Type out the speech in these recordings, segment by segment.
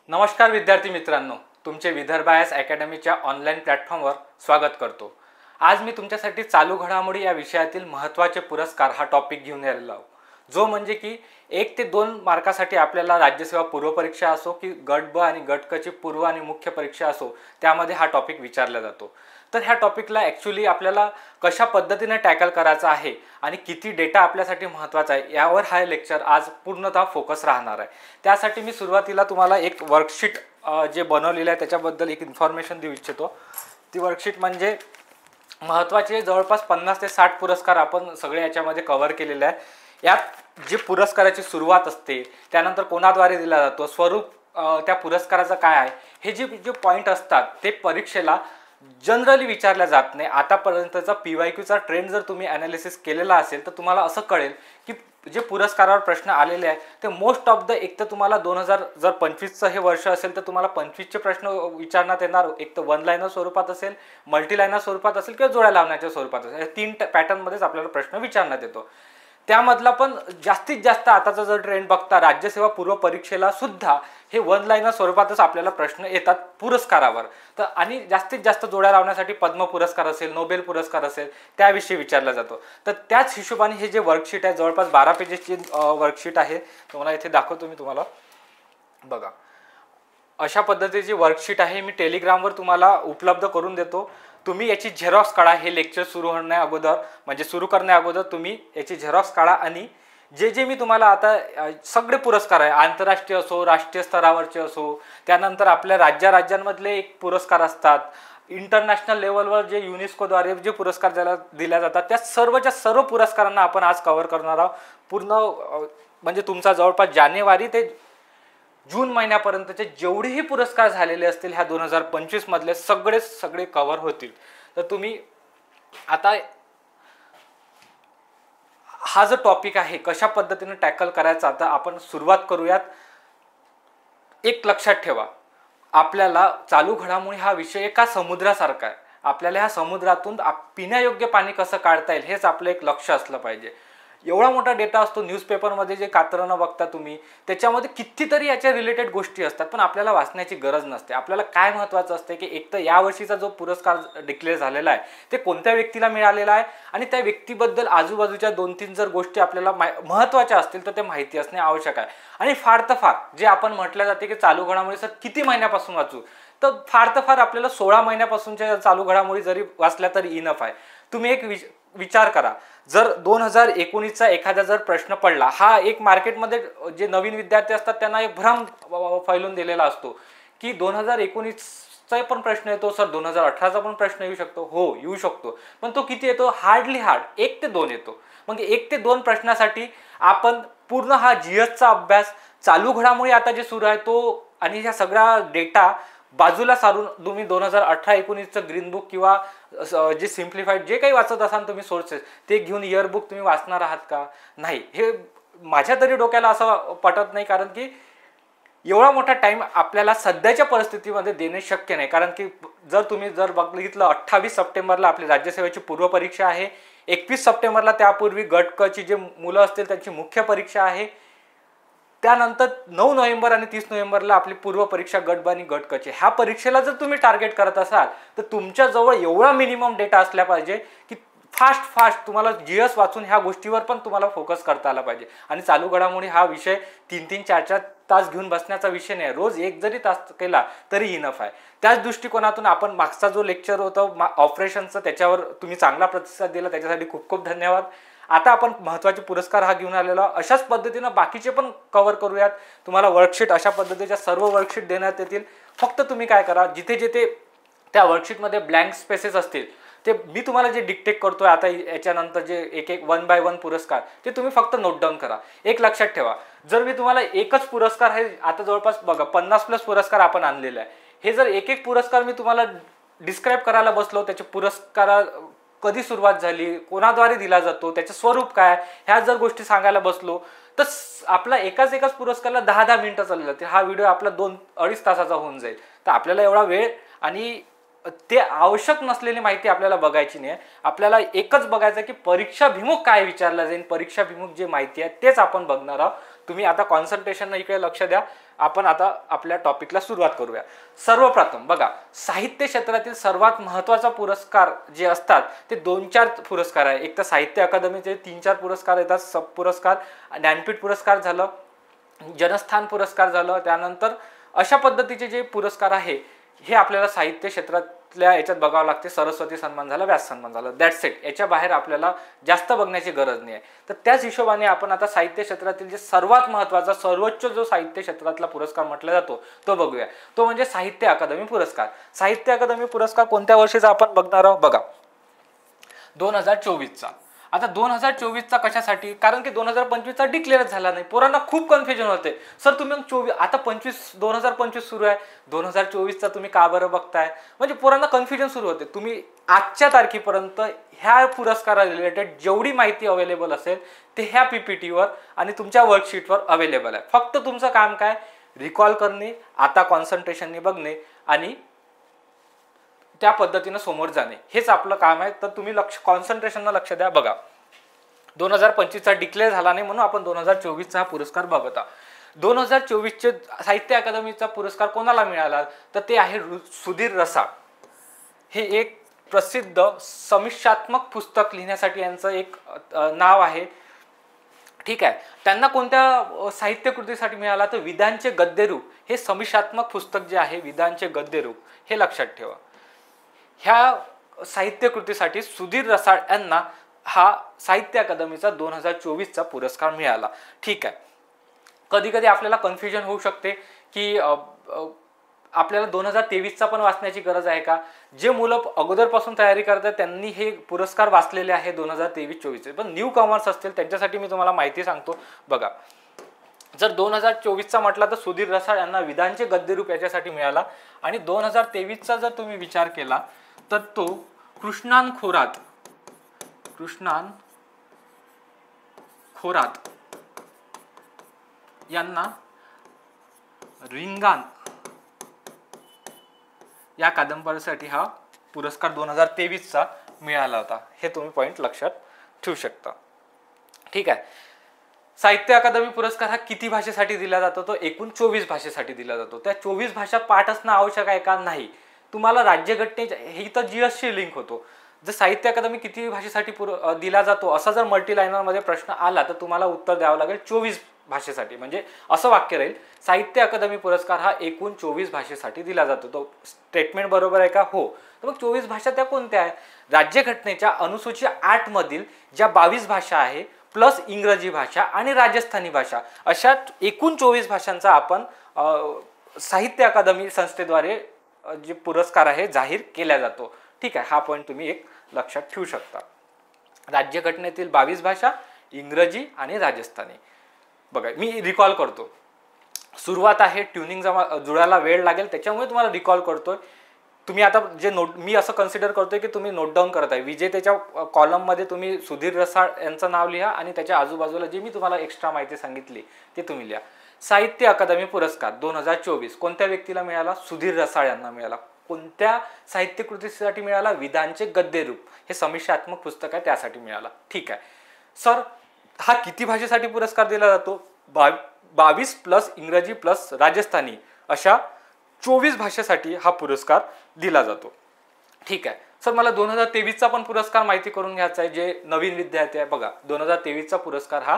नमस्कार विद्यार्थी मित्रांनो, तुमचे विदर्भ आयएस अकॅडमीच्या ऑनलाईन प्लॅटफॉर्मवर स्वागत करतो। आज मी तुमच्यासाठी चालू घडामोडी या विषयातील महत्त्वाचे पुरस्कार हा टॉपिक घेऊन आलेलो आहे, जो म्हणजे की 1 ते 2 मार्कासाठी आपल्याला राज्यसेवा पूर्व परीक्षा असो की गट ब आणि गट क ची पूर्व आणि मुख्य परीक्षा असो, त्यामध्ये हा टॉपिक विचारला जातो। तर ह्या टॉपिकला ॲक्च्युअली आपल्याला कशा पद्धतीने टॅकल करायचा आहे आणि किती डेटा आपल्यासाठी महत्त्वाचा आहे यावर हा लेक्चर आज पूर्णतः फोकस राहणार आहे। त्यासाठी मी सुरुवातीला तुम्हाला एक वर्कशीट जे बनवलेलं आहे त्याच्याबद्दल एक इन्फॉर्मेशन देऊ इच्छितो। ती वर्कशीट म्हणजे महत्त्वाचे जवळपास 50 ते 60 पुरस्कार आपण सगळे याच्यामध्ये कव्हर केलेले आहे। यात जे पुरस्काराची सुरुवात असते, त्यानंतर कोणाद्वारे दिला जातो, स्वरूप त्या पुरस्काराचं काय आहे, हे जे पॉईंट असतात ते परीक्षेला जनरली विचारल्या जात नाही। आतापर्यंतचा PYQचा ट्रेंड जर तुम्ही ॲनालिसिस केलेला असेल तर तुम्हाला असं कळेल की जे पुरस्कारावर प्रश्न आलेले आहे ते मोस्ट ऑफ द एक तर तुम्हाला 2025चं हे वर्ष असेल तर तुम्हाला 25चे प्रश्न विचारण्यात येणार। एक तर वन लाईनर स्वरूपात असेल, मल्टी लाईनर स्वरूपात असेल किंवा जोड्या लावण्याच्या स्वरूपात असेल, या 3 पॅटर्नमध्येच आपल्याला प्रश्न विचारण्यात येतो। त्यामधला पण जास्तीत जास्त आताचा जर ट्रेंड बघता राज्यसेवा पूर्व परीक्षेला सुद्धा हे वन लाईनर स्वरूपातच आपल्याला प्रश्न येतात पुरस्कारावर। तर आणि जास्तीत जास्त जोड्या लावण्यासाठी पद्म पुरस्कार असेल, नोबेल पुरस्कार असेल, त्याविषयी विचारला जातो। तर त्याच हिशोबाने हे जे वर्कशीट आहे, जवळपास 12 पेजेसची वर्कशीट आहे, तुम्हाला इथे दाखवतो मी तुम्हाला बघा। अशा पद्धतीची वर्कशीट आहे, मी टेलिग्रामवर तुम्हाला उपलब्ध करून देतो। तुम्ही याची झेरॉक्स काढा, हे लेक्चर सुरू होण्या अगोदर म्हणजे सुरू करण्या अगोदर तुम्ही याची झेरॉक्स काढा आणि जे मी तुम्हाला आता सगळे पुरस्कार आहे, आंतरराष्ट्रीय असो, राष्ट्रीय स्तरावरचे असो, त्यानंतर आपल्या राज्यांमधले एक पुरस्कार असतात, इंटरनॅशनल लेवलवर जे युनेस्कोद्वारे जे पुरस्कार दिल्या जातात, त्या सर्वच्या सर्व पुरस्कारांना आपण आज कव्हर करणार आहोत। पूर्ण म्हणजे तुमचा जवळपास जानेवारी ते जून महिन्यापर्यंतचे जेवढेही पुरस्कार झालेले असतील ह्या 2025 मधले सगळे कव्हर होतील। तर तुम्ही आता हा जो टॉपिक आहे कशा पद्धतीने टॅकल करायचा, आता आपण सुरुवात करूयात। एक लक्षात ठेवा, आपल्याला चालू घडामोडी हा विषय एका समुद्रासारखा आहे। आपल्याला ह्या समुद्रातून पिण्यायोग्य पाणी कसं काढता येईल हेच आपलं एक लक्ष असलं पाहिजे। एवढा मोठा डेटा असतो न्यूजपेपरमध्ये, जे कात्रणं बघता तुम्ही त्याच्यामध्ये कितीतरी याच्या रिलेटेड गोष्टी असतात, पण आपल्याला वाचण्याची गरज नसते। आपल्याला काय महत्त्वाचं असते की एक तर यावर्षीचा जो पुरस्कार डिक्लेअर झालेला आहे ते कोणत्या व्यक्तीला मिळालेला आहे आणि त्या व्यक्तीबद्दल आजूबाजूच्या 2-3 जर गोष्टी आपल्याला महत्त्वाच्या असतील तर ते माहिती असणे आवश्यक आहे। आणि फार तर फार जे आपण म्हटलं जाते की चालू घडामोडी सर किती महिन्यापासून वाचू, तर फार तर फार आपल्याला 16 महिन्यापासूनच्या चालू घडामोडी जरी वाचल्या तरी इनफ आहे। तुम्ही एक विचार करा, जर 2019चा एखादा जर प्रश्न पडला, हा एक मार्केटमध्ये जे नवीन विद्यार्थी असतात त्यांना एक भ्रम फैलून दिलेला असतो की 2019चा पण प्रश्न येतो सर, 2018चा पण प्रश्न येऊ शकतो। हो, येऊ शकतो, पण तो किती येतो? हार्डली 1 ते 2 येतो। मग 1 ते 2 प्रश्नासाठी आपण पूर्ण हा GSचा अभ्यास, चालू घडामोडी आता जे सुरू आहे तो आणि ह्या सगळा डेटा बाजूला सारून तुम्ही 2018-19चं ग्रीन बुक किंवा जे सिम्प्लिफाईड जे काही वाचत असाल तुम्ही सोर्सेस, ते घेऊन इयर बुक तुम्ही वाचणार आहात का? नाही, हे माझ्या तरी डोक्याला असं पटत नाही, कारण की एवढा मोठा टाइम आपल्याला सध्याच्या परिस्थितीमध्ये देणे शक्य नाही। कारण की जर बघितलं 28 सप्टेंबरला आपली राज्यसेवेची पूर्व परीक्षा आहे, 21 सप्टेंबरला त्यापूर्वी गट क ची जे मुलं असतील त्यांची मुख्य परीक्षा आहे, त्यानंतर 9 नोव्हेंबर आणि 30 नोव्हेंबरला आपली पूर्व परीक्षा गट ब आणि गट क ची। ह्या परीक्षेला जर तुम्ही टार्गेट करत असाल तर तुमच्याजवळ एवढा मिनिमम डेटा असला पाहिजे की फास्ट तुम्हाला GS वाचून ह्या गोष्टीवर पण तुम्हाला फोकस करता आला पाहिजे। आणि चालू घडामोडी हा विषय 3-3, 4-4 तास घेऊन बसण्याचा विषय नाही, रोज 1 जरी तास केला तरी इनफ आहे। त्याच दृष्टिकोनातून आपण मागचा जो लेक्चर होता ऑपरेशनचा, त्याच्यावर तुम्ही चांगला प्रतिसाद दिला, त्याच्यासाठी खूप खूप धन्यवाद। आता आपण महत्त्वाचे पुरस्कार हा घेऊन आलेलो, अशाच पद्धतीने बाकीचे पण कव्हर करूयात। तुम्हाला वर्कशीट अशा पद्धतीच्या सर्व वर्कशीट देण्यात येतील। फक्त तुम्ही काय करा, जिथे त्या वर्कशीटमध्ये ब्लँक स्पेसेस असतील ते मी तुम्हाला जे डिक्टेट करतोय आता याच्यानंतर जे एक 1 बाय 1 पुरस्कार, ते तुम्ही फक्त नोट डाऊन करा। एक लक्षात ठेवा, जर मी तुम्हाला एकच पुरस्कार, हे आता जवळपास बघा 50+ पुरस्कार आपण आणलेले आहे, हे जर एक पुरस्कार मी तुम्हाला डिस्क्राईब करायला बसलो, त्याचे पुरस्कार कधी सुरुवात झाली, कोणाद्वारे दिला जातो, त्याचं स्वरूप काय, ह्या जर गोष्टी सांगायला बसलो तर आपला एकाच पुरस्काराला 10-10 मिनिटं चालले जाते। हा व्हिडिओ आपला 2-2.5 तासाचा होऊन जाईल। तर आपल्याला एवढा वेळ आणि ते आवश्यक नसलेली माहिती आपल्याला बघायची नाही. आपल्याला एकच बघायचं की परीक्षाभिमुख काय विचारलं जाईल, परीक्षाभिमुख जे माहिती आहे तेच आपण बघणार आहोत. तुम्ही आता कॉन्सन्ट्रेशन इकडे लक्ष द्या. आपण आता आपल्या टॉपिकला सुरुवात करूया. सर्वप्रथम बघा, साहित्य क्षेत्रातील सर्वात महत्त्वाचा पुरस्कार जे असतात ते 2-4 पुरस्कार आहे. एक तर साहित्य अकादमीचे 3-4 पुरस्कार येतात. सब पुरस्कार, ज्ञानपीठ पुरस्कार झालं, जनस्थान पुरस्कार झालं. त्यानंतर अशा पद्धतीचे जे पुरस्कार आहे हे आपल्याला साहित्य क्षेत्रातल्या याच्यात बघावं लागते. सरस्वती सन्मान झाला, व्यास सन्मान झालं, दॅट्स इट. याच्या बाहेर आपल्याला जास्त बघण्याची गरज नाही आहे. तर त्याच हिशोबाने आपण आता साहित्य क्षेत्रातील जे सर्वात महत्त्वाचा सर्वोच्च जो साहित्य क्षेत्रातला पुरस्कार म्हटला जातो तो बघूया. तो म्हणजे साहित्य अकादमी पुरस्कार. साहित्य अकादमी पुरस्कार कोणत्या वर्षीचा आपण बघणार आहोत बघा, 2024चा. आता 2024चा कशासाठी, कारण की 2025चा डिक्लेअर झाला नाही. पोरांना खूप कन्फ्युजन होते, सर तुम्ही आता 2025 सुरू आहे, 2024चा तुम्ही का बरं बघताय. म्हणजे पोरांना कन्फ्युजन सुरू होते. तुम्ही आजच्या तारखेपर्यंत ह्या पुरस्कारा रिलेटेड जेवढी माहिती अवेलेबल असेल ते ह्या PPTवर आणि तुमच्या वर्कशीटवर अवेलेबल आहे. फक्त तुमचं काम काय, रिकॉल करणे, आता कॉन्सन्ट्रेशनने बघणे आणि त्या पद्धतीने समोर जाणे, हेच आपलं काम आहे. तर तुम्ही कॉन्सन्ट्रेशनला लक्ष द्या. बघा, 2025चा डिक्लेअर झाला नाही म्हणून आपण 2024चा हा पुरस्कार बघत आहोत. 2024चे साहित्य अकादमीचा पुरस्कार कोणाला मिळाला, तर ते आहे सुधीर रसाळ. हे एक प्रसिद्ध समीक्षात्मक पुस्तक लिहिण्यासाठी यांचं एक नाव आहे. ठीक आहे. त्यांना कोणत्या साहित्य कृतीसाठी मिळाला, तर विधानचे गद्यरूप हे समीक्षात्मक पुस्तक जे आहे, विधानचे गद्यरूप, हे लक्षात ठेवा. ह्या साहित्य कृतीसाठी सुधीर रसाळ यांना हा साहित्य अकादमीचा 2024चा पुरस्कार मिळाला. ठीक आहे. कधी कधी आपल्याला कन्फ्युजन होऊ शकते की आपल्याला 2023चा पण वाचण्याची गरज आहे का. जे मुलं अगोदरपासून तयारी करतात त्यांनी हे पुरस्कार वाचलेले आहे 2023-24चे. पण न्यू कॉमर्स असतील त्यांच्यासाठी मी तुम्हाला माहिती सांगतो. बघा, जर 2024चा म्हटला तर सुधीर रसाळ यांना विधानचे गद्यरूप याच्यासाठी मिळाला. आणि 2023चा जर तुम्ही विचार केला तर तो कृष्णान खोरात यांना रिंगाण या कादंबरीसाठी हा पुरस्कार 2023चा मिळाला होता. हे तुम्ही पॉइंट लक्षात ठेवू शकता. ठीक आहे. साहित्य अकादमी पुरस्कार हा किती भाषेसाठी दिला जातो, तो एकूण 24 भाषेसाठी दिला जातो. त्या 24 भाषा पाठ असणं आवश्यक आहे का, नाही. तुम्हाला राज्यघटनेच्या ही तर GSशी लिंक होतो. जर साहित्य अकादमी किती भाषेसाठी दिला जातो असा जर मल्टीलायनरमध्ये प्रश्न आला तर तुम्हाला उत्तर द्यावं लागेल 24 भाषेसाठी. म्हणजे असं वाक्य राहील, साहित्य अकादमी पुरस्कार हा एकूण 24 भाषेसाठी दिला जातो. तो स्टेटमेंट बरोबर आहे का, हो. तर मग 24 भाषा त्या कोणत्या आहे, राज्यघटनेच्या अनुसूची 8 मधील ज्या 22 भाषा आहे प्लस इंग्रजी भाषा आणि राजस्थानी भाषा, अशा एकूण 24 भाषांचा आपण साहित्य अकादमी संस्थेद्वारे जे पुरस्कार आहे जाहीर केला जातो. ठीक आहे. हा पॉईंट तुम्ही एक लक्षात ठेवू शकता. राज्यघटनेतील 22 भाषा, इंग्रजी आणि राजस्थानी. बघा, मी रिकॉल करतो. सुरुवात आहे, ट्युनिंग जुळायला वेळ लागेल त्याच्यामुळे तुम्हाला रिकॉल करतोय. तुम्ही आता जे मी असं कन्सिडर करतोय की तुम्ही नोट डाऊन करत आहे. विजेतेच्या कॉलममध्ये तुम्ही सुधीर रसाळ यांचं नाव लिहा आणि त्याच्या आजूबाजूला जे मी तुम्हाला एक्स्ट्रा माहिती सांगितली ते तुम्ही लिहा. साहित्य अकादमी पुरस्कार 2024 कोणत्या व्यक्तीला मिळाला, सुधीर रसाळ यांना मिळाला. कोणत्या साहित्य कृतीसाठी मिळाला, विधानचे गद्यरूप हे समीक्षात्मक पुस्तक आहे त्यासाठी मिळाला. ठीक आहे. सर, हा किती भाषेसाठी पुरस्कार दिला जातो, 22 प्लस इंग्रजी प्लस राजस्थानी अशा 24 भाषेसाठी हा पुरस्कार दिला जातो. ठीक आहे. सर, मला 2023चा पण पुरस्कार माहिती करून घ्यायचा आहे. जे नवीन विद्यार्थी आहे, बघा 2023चा पुरस्कार हा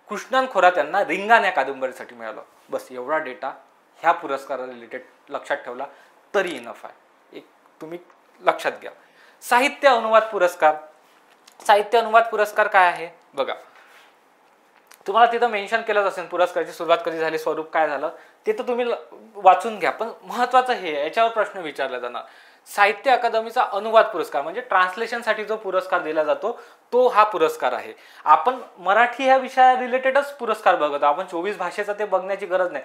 कृष्णान खोरात यांना रिंगाण या कादंबरीसाठी मिळाला. बस एवढा डेटा ह्या पुरस्कारा रिलेटेड लक्षात ठेवला तरी इनफ आहे. एक तुम्ही लक्षात घ्या. साहित्य अनुवाद पुरस्कार. साहित्य अनुवाद पुरस्कार काय आहे बघा, तुम्हाला तिथं मेन्शन केलंच असेल पुरस्काराची सुरुवात कधी झाली, स्वरूप काय झालं ते तर तुम्ही वाचून घ्या. पण महत्त्वाचं हे याच्यावर प्रश्न विचारला जाणार. साहित्य अकादमीचा अनुवाद पुरस्कार म्हणजे ट्रान्सलेशनसाठी जो पुरस्कार दिला जातो तो हा पुरस्कार आहे. आपण मराठी ह्या विषया रिलेटेडच पुरस्कार बघतो. आपण 24 भाषेचा ते बघण्याची गरज नाही.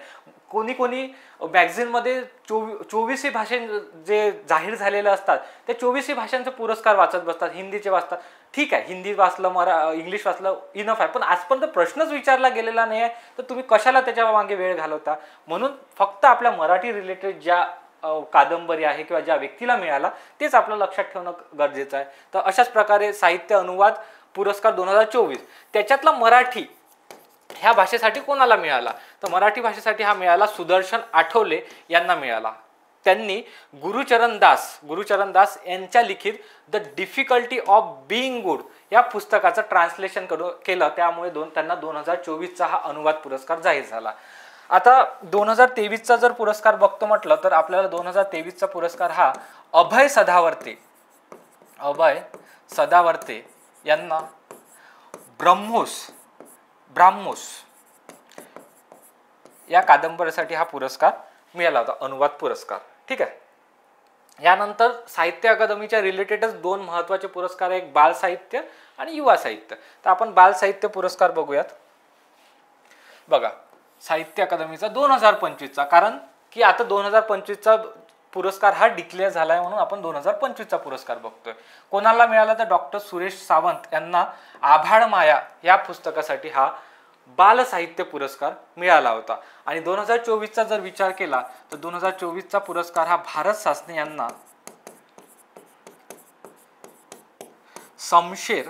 कोणी मॅगझिनमध्ये 24 भाषे जे जाहीर झालेले असतात त्या 24 भाषांचे पुरस्कार वाचत बसतात, हिंदीचे वाचतात. ठीक आहे, हिंदी वाचलं, इंग्लिश वाचलं इनफ आहे. पण आजपर्यंत प्रश्नच विचारला गेलेला नाही आहे तर तुम्ही कशाला त्याच्या मागे वेळ घालवता. म्हणून फक्त आपल्या मराठी रिलेटेड ज्या कादंबरी आहे किंवा ज्या व्यक्तीला मिळाला तेच आपलं लक्षात ठेवणं गरजेचं आहे. तर अशाच प्रकारे साहित्य अनुवाद पुरस्कार 2024 त्याच्यातला मराठी ह्या भाषेसाठी कोणाला मिळाला, तर मराठी भाषेसाठी हा मिळाला सुदर्शन आठवले यांना मिळाला. त्यांनी गुरुचरण दास यांच्या लिखित the difficulty of being good या पुस्तकाचं ट्रान्सलेशन केलं, त्यामुळे त्यांना 2024चा हा अनुवाद पुरस्कार जाहीर झाला. आता 2023चा जर पुरस्कार बघतो म्हटलं तर आपल्याला 2023चा पुरस्कार हा अभय सदावर्ते यांना ब्राह्मोस या कादंबरीसाठी हा पुरस्कार मिळाला होता, अनुवाद पुरस्कार. ठीक आहे. यानंतर साहित्य अकादमीच्या रिलेटेडच 2 महत्त्वाचे पुरस्कार, एक बाल साहित्य आणि युवा साहित्य. तर आपण बाल साहित्य पुरस्कार बघूयात. बघा, साहित्य अकादमीचा 2025चा, कारण की आता 2025चा पुरस्कार हा डिक्लेअर झालाय म्हणून आपण 2025चा पुरस्कार बघतोय. कोणाला मिळाला तर डॉक्टर सुरेश सावंत यांना आभाळ माया या पुस्तकासाठी हा बाल साहित्य पुरस्कार मिळाला होता. आणि 2024चा जर विचार केला तर 2024चा पुरस्कार हा भारत सासने यांना शमशेर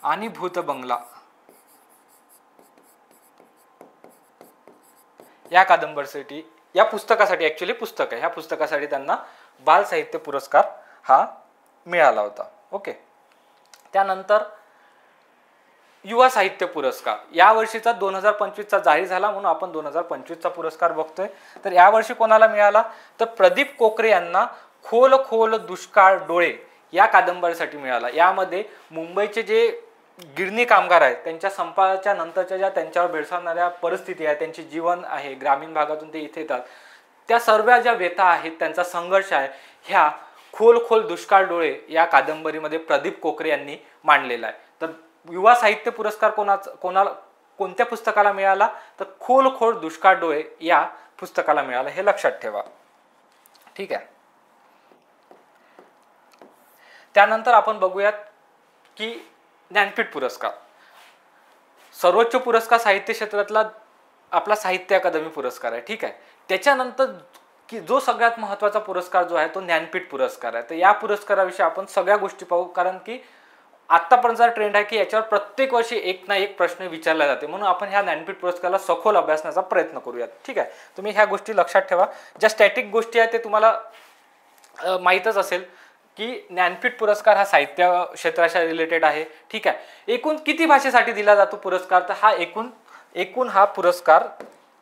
आणि भूत बंगला या कादंबरीसाठी, या पुस्तकासाठी, ऍक्च्युअली पुस्तक आहे, ह्या पुस्तकासाठी त्यांना बाल साहित्य पुरस्कार हा मिळाला होता. ओके. त्यानंतर युवा साहित्य पुरस्कार यावर्षीचा 2025चा जाहीर झाला म्हणून आपण 2025चा पुरस्कार बघतोय. तर यावर्षी कोणाला मिळाला तर प्रदीप कोकरे यांना खोल खोल दुष्काळ डोळे या कादंबरीसाठी मिळाला. यामध्ये मुंबईचे जे गिरणी कामगार आहेत त्यांच्या संपाच्या नंतरच्या ज्या त्यांच्यावर भेडसावणाऱ्या परिस्थिती आहे, त्यांचे जीवन आहे, ग्रामीण भागातून ते इथे येतात, त्या सर्व ज्या व्यथा आहेत, त्यांचा संघर्ष आहे, ह्या खोल खोल दुष्काळ डोळे या कादंबरीमध्ये प्रदीप कोकरे यांनी मांडलेला आहे. तर युवा साहित्य पुरस्कार कोणत्या पुस्तकाला मिळाला तर खोल खोल दुष्काळ डोळे या पुस्तकाला मिळाला, हे लक्षात ठेवा. ठीक आहे. त्यानंतर आपण बघूयात की ज्ञानपीठ पुरस्कार, सर्वोच्च पुरस्कार साहित्य क्षेत्रातला आपला साहित्य अकादमी पुरस्कार आहे. ठीक आहे. त्याच्यानंतर की जो सगळ्यात महत्त्वाचा पुरस्कार जो आहे तो ज्ञानपीठ पुरस्कार आहे. तर या पुरस्काराविषयी आपण सगळ्या गोष्टी पाहू, कारण की आतापर्यंतचा ट्रेंड आहे की याच्यावर प्रत्येक वर्षी एक ना एक प्रश्न विचारला जाते, म्हणून आपण ह्या ज्ञानपीठ पुरस्काराला सखोल अभ्यासण्याचा प्रयत्न करूयात. ठीक आहे. तुम्ही ह्या गोष्टी लक्षात ठेवा. ज्या स्टॅटिक गोष्टी आहेत ते तुम्हाला माहीतच असेल की ज्ञानपीठ पुरस्कार हा साहित्य क्षेत्राच्या रिलेटेड आहे. ठीक आहे. एकूण किती भाषेसाठी दिला जातो पुरस्कार, तर हा एकूण हा पुरस्कार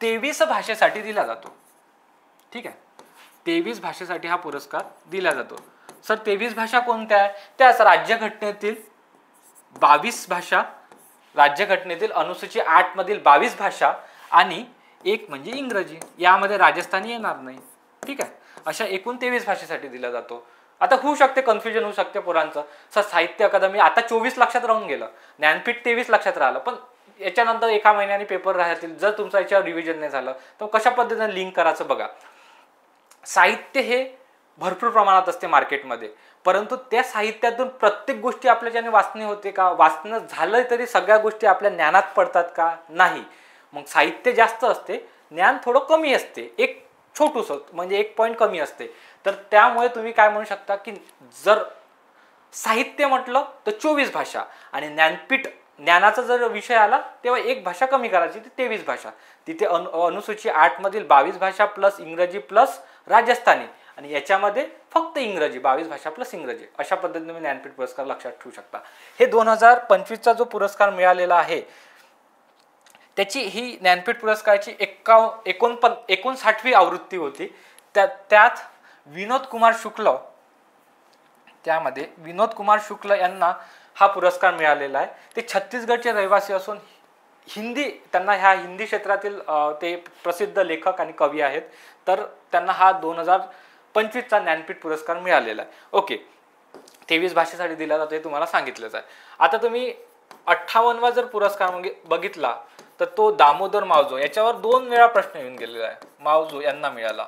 23 भाषेसाठी दिला जातो. ठीक आहे. 23 भाषेसाठी हा पुरस्कार दिला जातो. सर 23 भाषा कोणत्या आहे, त्याच राज्यघटनेतील 22 भाषा, राज्यघटनेतील अनुसूची 8 मधील 22 भाषा आणि एक म्हणजे इंग्रजी, यामध्ये राजस्थानी येणार नाही. ठीक आहे. अशा एकूण 23 भाषेसाठी दिला जातो. आता होऊ शकते कन्फ्युजन होऊ शकते पोरांचं, सर साहित्य अकादमी आता 24 लक्षात राहून गेलं, ज्ञानपीठ 23 लक्षात राहिलं, पण याच्यानंतर एका महिन्याने पेपर राहतील, जर तुमचं याच्यावर रिव्हिजन नाही झालं तर कशा पद्धतीने लिंक करायचं बघा. साहित्य हे भरपूर प्रमाणात असते मार्केटमध्ये, परंतु त्या साहित्यातून प्रत्येक गोष्टी आपल्याच्याने वाचणे होते का, वाचणं झालं तरी सगळ्या गोष्टी आपल्या ज्ञानात पडतात का, नाही. मग साहित्य जास्त असते, ज्ञान थोडं कमी असते, एक छोटूसं म्हणजे एक पॉईंट कमी असते. तर त्यामुळे तुम्ही काय म्हणू शकता की जर साहित्य म्हटलं तर 24 भाषा आणि ज्ञानपीठ ज्ञानाचा जर विषय आला तेव्हा एक भाषा कमी करायची, ती 23 भाषा. तिथे अनुसूची 8 मधील 22 भाषा प्लस इंग्रजी प्लस राजस्थानी, आणि याच्यामध्ये फक्त इंग्रजी, 22 भाषा प्लस इंग्रजी. अशा पद्धतीने तुम्ही ज्ञानपीठ पुरस्कार लक्षात ठेवू शकता. हे 2025चा जो पुरस्कार मिळालेला आहे त्याची ही ज्ञानपीठ पुरस्काराची 59वी आवृत्ती होती. त्यात विनोद कुमार शुक्ल यांना हा पुरस्कार मिळालेला आहे. ते छत्तीसगडचे रहिवासी असून त्यांना ह्या हिंदी क्षेत्रातील ते प्रसिद्ध लेखक आणि कवी आहेत. तर त्यांना हा 2025चा ज्ञानपीठ पुरस्कार मिळालेला आहे. ओके. 23 भाषेसाठी दिला जातो हे तुम्हाला सांगितलंच आहे. आता तुम्ही 58वा जर पुरस्कार बघितला तर तो दामोदर मावजो, याच्यावर 2 वेळा प्रश्न येऊन गेलेला आहे. मावजो यांना मिळाला.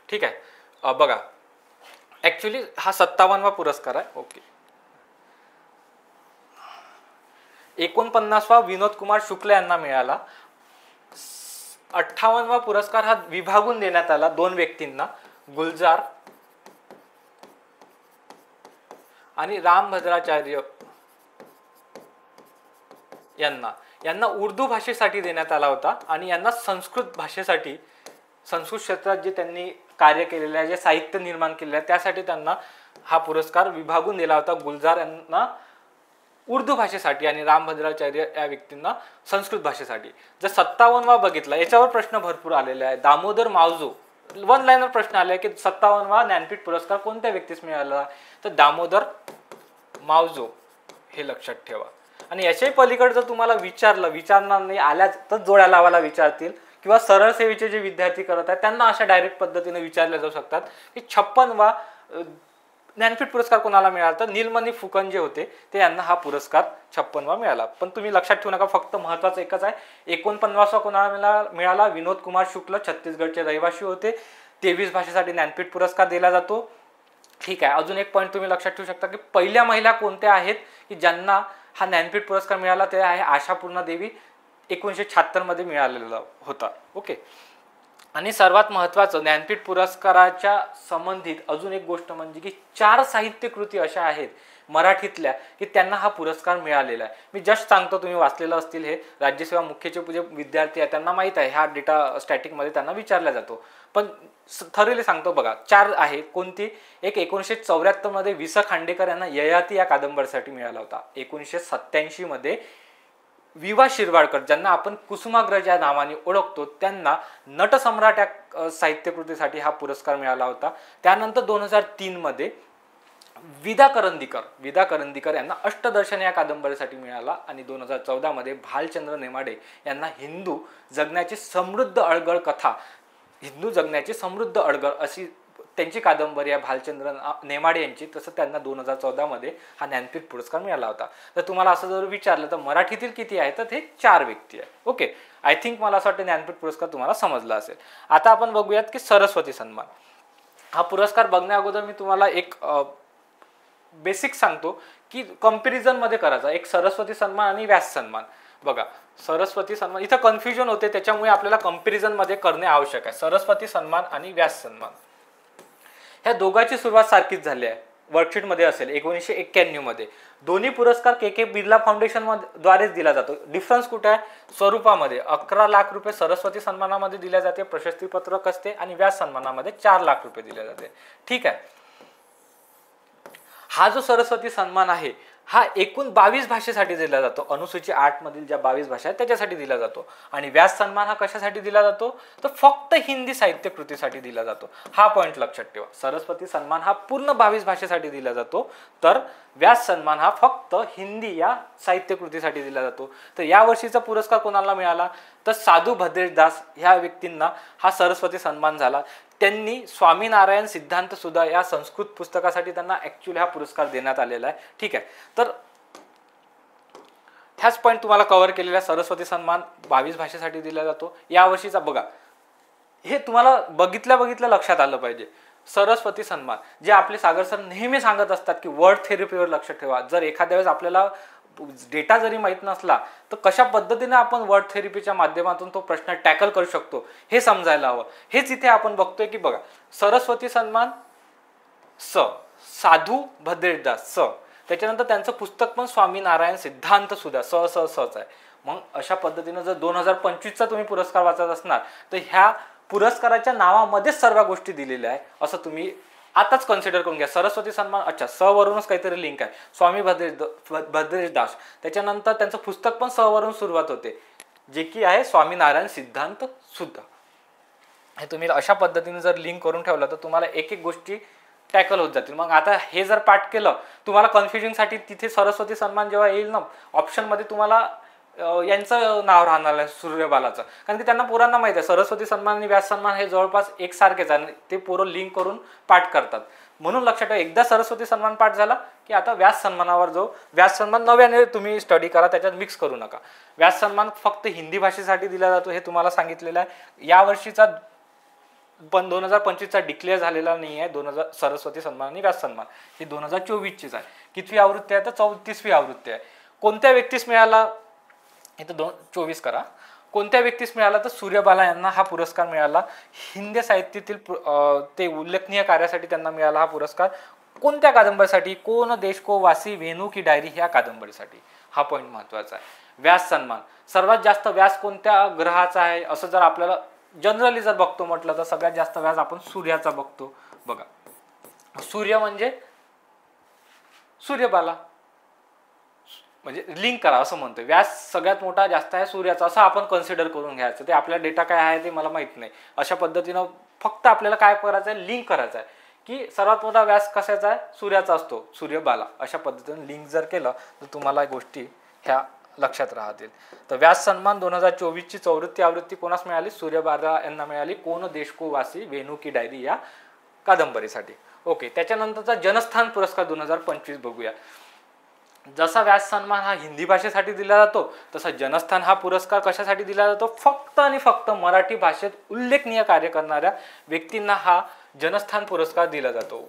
ठीक आहे. बघा, ऍक्च्युली हा 57वा पुरस्कार आहे. ओके. 49वा विनोद कुमार शुक्ल यांना मिळाला. 58वा पुरस्कार हा विभागून देण्यात आला 2 व्यक्तींना, गुलजार आणि रामभद्राचार्य यांना उर्दू भाषेसाठी देण्यात आला होता आणि यांना संस्कृत भाषेसाठी, संस्कृत क्षेत्रात जे त्यांनी कार्य केलेलं आहे, जे साहित्य निर्माण केलेलं आहे त्यासाठी त्यांना हा पुरस्कार विभागून दिला होता. गुलजार यांना उर्दू भाषेसाठी आणि रामभद्राचार्य या व्यक्तींना संस्कृत भाषेसाठी. जर 57वा बघितला, याच्यावर प्रश्न भरपूर आलेले आहे. दामोदर मावजो, 1 लाईनर प्रश्न आले की 57वा ज्ञानपीठ पुरस्कार कोणत्या व्यक्तीस मिळाला, तर दामोदर मावजो, हे लक्षात ठेवा. आणि याच्याही पलीकडे जर तुम्हाला विचारणार नाही आल्याच तर जोड्या लावायला विचारतील, किंवा सरळ सेवेचे जे विद्यार्थी करत आहेत त्यांना अशा डायरेक्ट पद्धतीने विचारले जाऊ शकतात की 56वा ज्ञानपीठ पुरस्कार कोणाला मिळाला, तर नीलमणी फुकन जे होते ते यांना हा पुरस्कार 56वा मिळाला. पण तुम्ही लक्षात ठेवू नका, फक्त महत्त्वाचं एकच आहे, 49वा कोणाला मिळाला, विनोद कुमार शुक्ल, छत्तीसगडचे रहिवासी होते. 23 भाषेसाठी ज्ञानपीठ पुरस्कार दिला जातो. ठीक आहे. अजून एक पॉईंट तुम्ही लक्षात ठेवू शकता की पहिल्या महिला कोणत्या आहेत की ज्यांना हा ज्ञानपीठ पुरस्कार मिळाला, ते आहे आशापूर्णा देवी, 1976 मध्ये मिळालेला होता. ओके. आणि सर्वात महत्त्वाचं ज्ञानपीठ पुरस्काराच्या संबंधित अजून एक गोष्ट म्हणजे की 4 साहित्य कृती अशा आहेत मराठीतल्या की त्यांना हा पुरस्कार मिळालेला आहे. मी जस्ट सांगतो, तुम्ही वाचलेलं असतील, हे राज्यसेवा मुख्यचे जे विद्यार्थी आहेत त्यांना माहीत आहे, हा डेटा स्टॅटिकमध्ये त्यांना विचारला जातो. पण थरली सांगतो बघा, 4 आहे. कोणती? एक 1974 मध्ये वि स खांडेकर यांना ययाती या कादंबरीसाठी मिळाला होता. 1987 मध्ये विवा शिरवाडकर, ज्यांना आपण कुसुमाग्रज या नावाने ओळखतो, त्यांना नटसम्राट या साहित्यकृतीसाठी हा पुरस्कार मिळाला होता. त्यानंतर 2003 मध्ये विदा करंदीकर यांना अष्टदर्शन या कादंबरीसाठी मिळाला. आणि 2014 मध्ये भालचंद्र नेमाडे यांना हिंदू जगण्याची समृद्ध अडगळ अशी त्यांची कादंबरी आहे भालचंद्र नेमाडे यांची, तसं त्यांना 2014 मध्ये हा ज्ञानपीठ पुरस्कार मिळाला होता. तर तुम्हाला असं जर विचारलं तर मराठीतील किती आहे, तर हे 4 व्यक्ती आहे. ओके. आय थिंक मला असं वाटतं ज्ञानपीठ पुरस्कार तुम्हाला समजला असेल. आता आपण बघूयात की सरस्वती सन्मान. हा पुरस्कार बघण्या अगोदर मी तुम्हाला एक बेसिक सांगतो की कंपॅरिझन मध्ये करायचा, एक सरस्वती सन्मान आणि व्यास सन्मान. बघा, सरस्वती सन्मान इथं कन्फ्युजन होते, त्याच्यामुळे आपल्याला कंपॅरिझन मध्ये करणे आवश्यक आहे. सरस्वती सन्मान आणि व्यास सन्मान ह्या दोघांची सुरुवात सारखीच झाली आहे. वर्कशीटमध्ये असेल 1991 मध्ये. दोन्ही पुरस्कार के बिर्ला फाउंडेशन द्वारेच दिला जातो. डिफरन्स कुठे आहे? स्वरूपामध्ये 11 लाख रुपये सरस्वती सन्मानामध्ये दिले जाते, प्रशस्तीपत्रक असते, आणि व्यास सन्मानामध्ये 4 लाख रुपये दिले जाते. ठीक आहे. हा जो सरस्वती सन्मान आहे हा एकूण 22 भाषेसाठी दिला जातो. अनुसूची 8 मधील ज्या 22 भाषा आहेत त्याच्यासाठी दिला जातो. आणि व्यास सन्मान हा कशासाठी दिला जातो, तर फक्त हिंदी साहित्य कृतीसाठी दिला जातो. हा पॉइंट लक्षात ठेवा. सरस्वती सन्मान हा पूर्ण 22 भाषेसाठी दिला जातो, तर व्यास सन्मान हा फक्त हिंदी या साहित्य कृतीसाठी दिला जातो. तर या वर्षीचा पुरस्कार कोणाला मिळाला, तर साधू भद्रेश दास ह्या व्यक्तींना हा सरस्वती सन्मान झाला. त्यांनी स्वामीनारायण सिद्धांत सुधा या संस्कृत पुस्तकासाठी त्यांना ऍक्च्युअली हा पुरस्कार देण्यात आलेला आहे. ठीक आहे. तर ह्याच पॉईंट तुम्हाला कव्हर केलेला. सरस्वती सन्मान 22 भाषेसाठी दिला जातो. या वर्षीचा बघा, हे तुम्हाला बघितल्या लक्षात आलं पाहिजे. सरस्वती सन्मान जे आपले सागर सर नेहमी सांगत असतात की वर्ड थेरपीवर लक्ष ठेवा. जर एखाद्या वेळेस आपल्याला डेटा जरी माहीत नसला तर कशा पद्धतीने आपण वर्ड थेरपीच्या माध्यमातून तो प्रश्न टॅकल करू शकतो हे समजायला हवं. हेच इथे आपण बघतोय की बघा, सरस्वती सन्मान साधू भद्रेशदास त्याच्यानंतर त्यांचं पुस्तक पण स्वामीनारायण सिद्धांत सुद्धा सच आहे. मग अशा पद्धतीने जर 2025चा तुम्ही पुरस्कार वाचत असणार तर ह्या पुरस्काराच्या नावामध्येच सर्व गोष्टी दिलेल्या आहे असं तुम्ही आताच कन्सिडर करून घ्या. सरस्वती सन्मान अच्छा वरूनच काहीतरी लिंक आहे. स्वामी भद्रेशदास त्याच्यानंतर त्यांचं पुस्तक पण वरून सुरुवात होते, जे की आहे स्वामीनारायण सिद्धांत सुद्धा. हे तुम्ही अशा पद्धतीने जर लिंक करून ठेवलं तर तुम्हाला एक एक गोष्टी टॅकल होत जातील. मग आता हे जर पाठ केलं तुम्हाला कन्फ्युजनसाठी तिथे सरस्वती सन्मान जेव्हा येईल ना ऑप्शनमध्ये, तुम्हाला यांचं नाव राहणार आहे सूर्यबालाचं, कारण की त्यांना पोरांना माहिती आहे सरस्वती सन्मान आणि व्यास सन्मान हे जवळपास एकसारखेच आणि ते पोरं लिंक करून पाठ करतात. म्हणून लक्षात ठेवा, एकदा सरस्वती सन्मान पाठ झाला की आता व्यास सन्मानावर जो व्यास सन्मान नव्याने तुम्ही स्टडी करा, त्याच्यात मिक्स करू नका. व्यास सन्मान फक्त हिंदी भाषेसाठी दिला जातो हे तुम्हाला सांगितलेलं आहे. यावर्षीचा पण 2025चा डिक्लेअर झालेला नाही आहे. 2000 सरस्वती सन्मान आणि व्यास सन्मान ही 2024चीच आहे. कितवी आवृत्ती आहे तर 34वी आवृत्ती आहे. कोणत्या व्यक्तीस मिळाला, इथं 24 करा, कोणत्या व्यक्तीस मिळाला तर सूर्यबाला यांना हा पुरस्कार मिळाला. हिंदी साहित्यातील ते उल्लेखनीय कार्यासाठी त्यांना मिळाला हा पुरस्कार. कोणत्या कादंबरीसाठी, कोण देश को वासी वेणू की डायरी ह्या कादंबरीसाठी. हा पॉईंट महत्वाचा आहे. व्यास सन्मान, सर्वात जास्त व्यास कोणत्या ग्रहाचा आहे असं जर आपल्याला जनरली जर बघतो म्हटलं तर सगळ्यात जास्त व्यास आपण सूर्याचा बघतो. बघा, सूर्य म्हणजे सूर्यबाला, म्हणजे लिंक करा असं म्हणतोय. व्यास सगळ्यात मोठा जास्त आहे सूर्याचा असं आपण कन्सिडर करून घ्यायचं. ते आपला डेटा काय आहे ते मला माहित नाही. अशा पद्धतीनं फक्त आपल्याला काय करायचं आहे, लिंक करायचं आहे की सर्वात मोठा व्यास कशाचा आहे, सूर्याचा असतो, सूर्यबाला. अशा पद्धतीने लिंक जर केलं तर तुम्हाला गोष्टी ह्या लक्षात राहतील. तर व्यास सन्मान 2024ची 34वी आवृत्ती कोणास मिळाली, सूर्यबाला यांना मिळाली. कोण देश को वासी वेणू की डायरी या कादंबरीसाठी. ओके, त्याच्यानंतरचा जनस्थान पुरस्कार 2025 बघूया. जसा व्यास सन्मान हा हिंदी भाषेसाठी दिला जातो तसा जनस्थान हा पुरस्कार कशासाठी दिला जातो, फक्त आणि फक्त मराठी भाषेत उल्लेखनीय कार्य करणाऱ्या व्यक्तींना हा जनस्थान पुरस्कार दिला जातो.